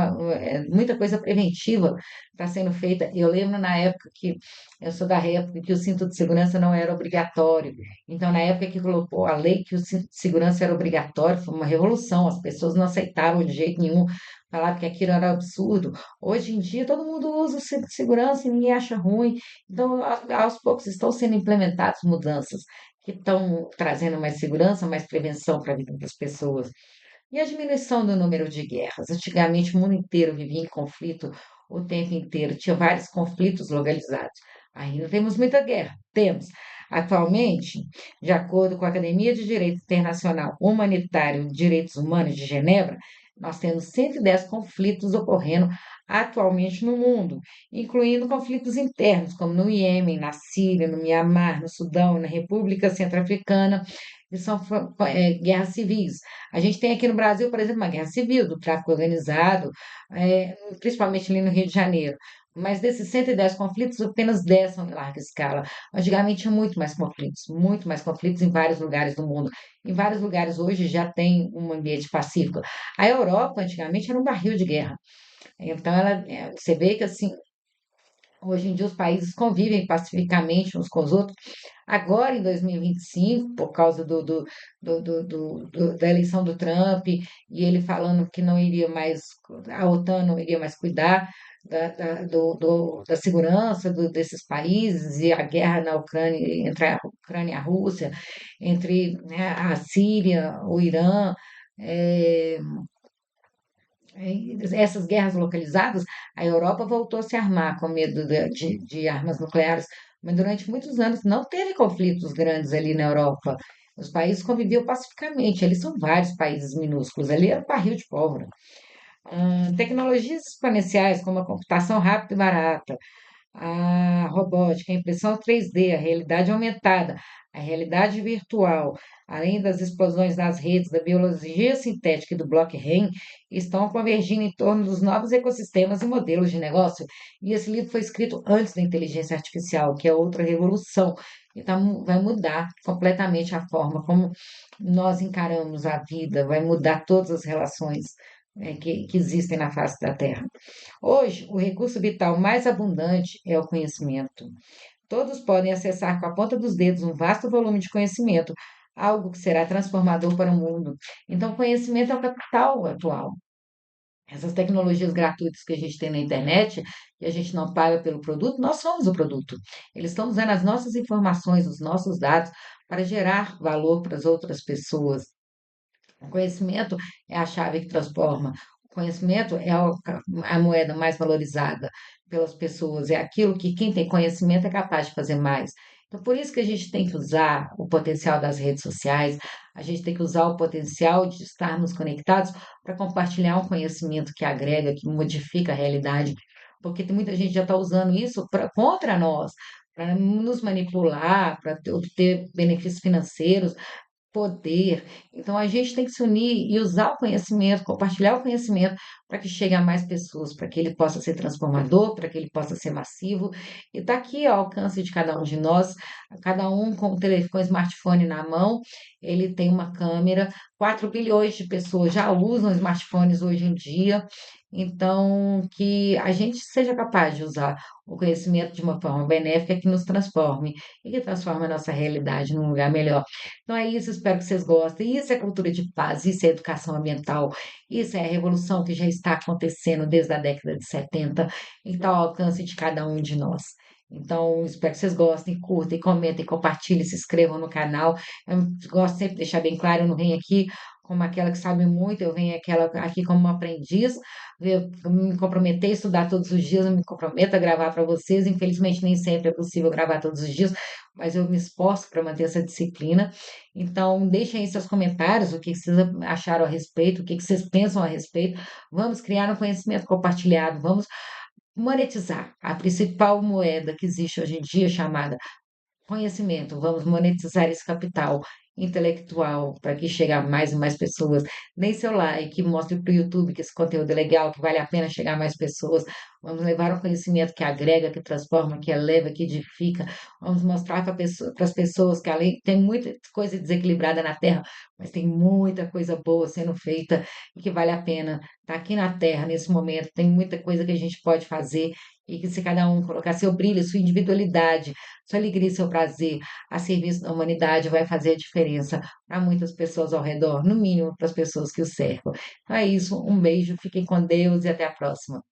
A: muita coisa preventiva está sendo feita. Eu lembro na época que, eu sou da época que o cinto de segurança não era obrigatório. Então, na época que colocou a lei que o cinto de segurança era obrigatório, foi uma revolução. As pessoas não aceitaram de jeito nenhum, falavam que aquilo era absurdo. Hoje em dia, todo mundo usa o cinto de segurança e ninguém acha ruim. Então, aos poucos estão sendo implementadas mudanças que estão trazendo mais segurança, mais prevenção para a vida das pessoas. E a diminuição do número de guerras. Antigamente, o mundo inteiro vivia em conflito o tempo inteiro, tinha vários conflitos localizados. Ainda temos muita guerra, temos. Atualmente, de acordo com a Academia de Direito Internacional Humanitário e Direitos Humanos de Genebra, nós temos 110 conflitos ocorrendo atualmente no mundo, incluindo conflitos internos, como no Iêmen, na Síria, no Mianmar, no Sudão, na República Centro-Africana, que são guerras civis. A gente tem aqui no Brasil, por exemplo, uma guerra civil do tráfico organizado, principalmente ali no Rio de Janeiro. Mas desses 110 conflitos, apenas 10 são em larga escala. Antigamente tinha muito mais conflitos em vários lugares do mundo. Em vários lugares hoje já tem um ambiente pacífico. A Europa, antigamente, era um barril de guerra. Então, você vê que assim, hoje em dia os países convivem pacificamente uns com os outros. Agora, em 2025, por causa da eleição do Trump, e ele falando que não iria mais, a OTAN não iria mais cuidar da segurança desses países, e a guerra na Ucrânia, entre a Ucrânia e a Rússia, entre, né, a Síria, o Irã, eh, essas guerras localizadas, a Europa voltou a se armar com medo de armas nucleares, mas durante muitos anos não teve conflitos grandes ali na Europa. Os países conviviam pacificamente. Ali são vários países minúsculos. Ali era um barril de pólvora. Tecnologias exponenciais, como a computação rápida e barata, a robótica, a impressão 3D, a realidade aumentada, a realidade virtual, além das explosões das redes da biologia sintética e do blockchain, estão convergindo em torno dos novos ecossistemas e modelos de negócio. E esse livro foi escrito antes da inteligência artificial, que é outra revolução. Então, vai mudar completamente a forma como nós encaramos a vida, vai mudar todas as relações, que existem na face da Terra. Hoje, o recurso vital mais abundante é o conhecimento. Todos podem acessar com a ponta dos dedos um vasto volume de conhecimento, algo que será transformador para o mundo. Então, conhecimento é o capital atual. Essas tecnologias gratuitas que a gente tem na internet, e a gente não paga pelo produto, nós somos o produto. Eles estão usando as nossas informações, os nossos dados, para gerar valor para as outras pessoas. O conhecimento é a chave que transforma. O conhecimento é a moeda mais valorizada pelas pessoas. É aquilo que quem tem conhecimento é capaz de fazer mais. Então, por isso que a gente tem que usar o potencial das redes sociais, a gente tem que usar o potencial de estarmos conectados para compartilhar um conhecimento que agrega, que modifica a realidade. Porque tem muita gente que já está usando isso contra nós, para nos manipular, para obter benefícios financeiros, poder. Então, a gente tem que se unir e usar o conhecimento, compartilhar o conhecimento para que chegue a mais pessoas, para que ele possa ser transformador, para que ele possa ser massivo. E está aqui ao alcance de cada um de nós, cada um com o telefone, com o smartphone na mão, ele tem uma câmera. 4 bilhões de pessoas já usam smartphones hoje em dia. Então, que a gente seja capaz de usar o conhecimento de uma forma benéfica que nos transforme e que transforme a nossa realidade num lugar melhor. Então é isso, espero que vocês gostem. Isso é cultura de paz, isso é educação ambiental, isso é a revolução que já está acontecendo desde a década de 70 e está ao alcance de cada um de nós. Então, espero que vocês gostem, curtem, comentem, compartilhem, se inscrevam no canal. Eu gosto sempre de deixar bem claro, eu não venho aqui como aquela que sabe muito, eu venho aqui como uma aprendiz, eu me comprometer a estudar todos os dias, eu me comprometo a gravar para vocês. Infelizmente, nem sempre é possível gravar todos os dias, mas eu me esforço para manter essa disciplina. Então, deixem aí seus comentários, o que vocês acharam a respeito, o que vocês pensam a respeito. Vamos criar um conhecimento compartilhado, vamos monetizar a principal moeda que existe hoje em dia, chamada conhecimento. Vamos monetizar esse capital intelectual para que chegue a mais e mais pessoas. Deem seu like, mostre para o YouTube que esse conteúdo é legal, que vale a pena chegar a mais pessoas. vamos levar um conhecimento que agrega, que transforma, que eleva, que edifica. Vamos mostrar para as pessoas que além tem muita coisa desequilibrada na Terra, mas tem muita coisa boa sendo feita e que vale a pena estar aqui na Terra nesse momento. Tem muita coisa que a gente pode fazer e que se cada um colocar seu brilho, sua individualidade, sua alegria e seu prazer a serviço da humanidade vai fazer a diferença para muitas pessoas ao redor, no mínimo para as pessoas que o cercam. Então é isso, um beijo, fiquem com Deus e até a próxima.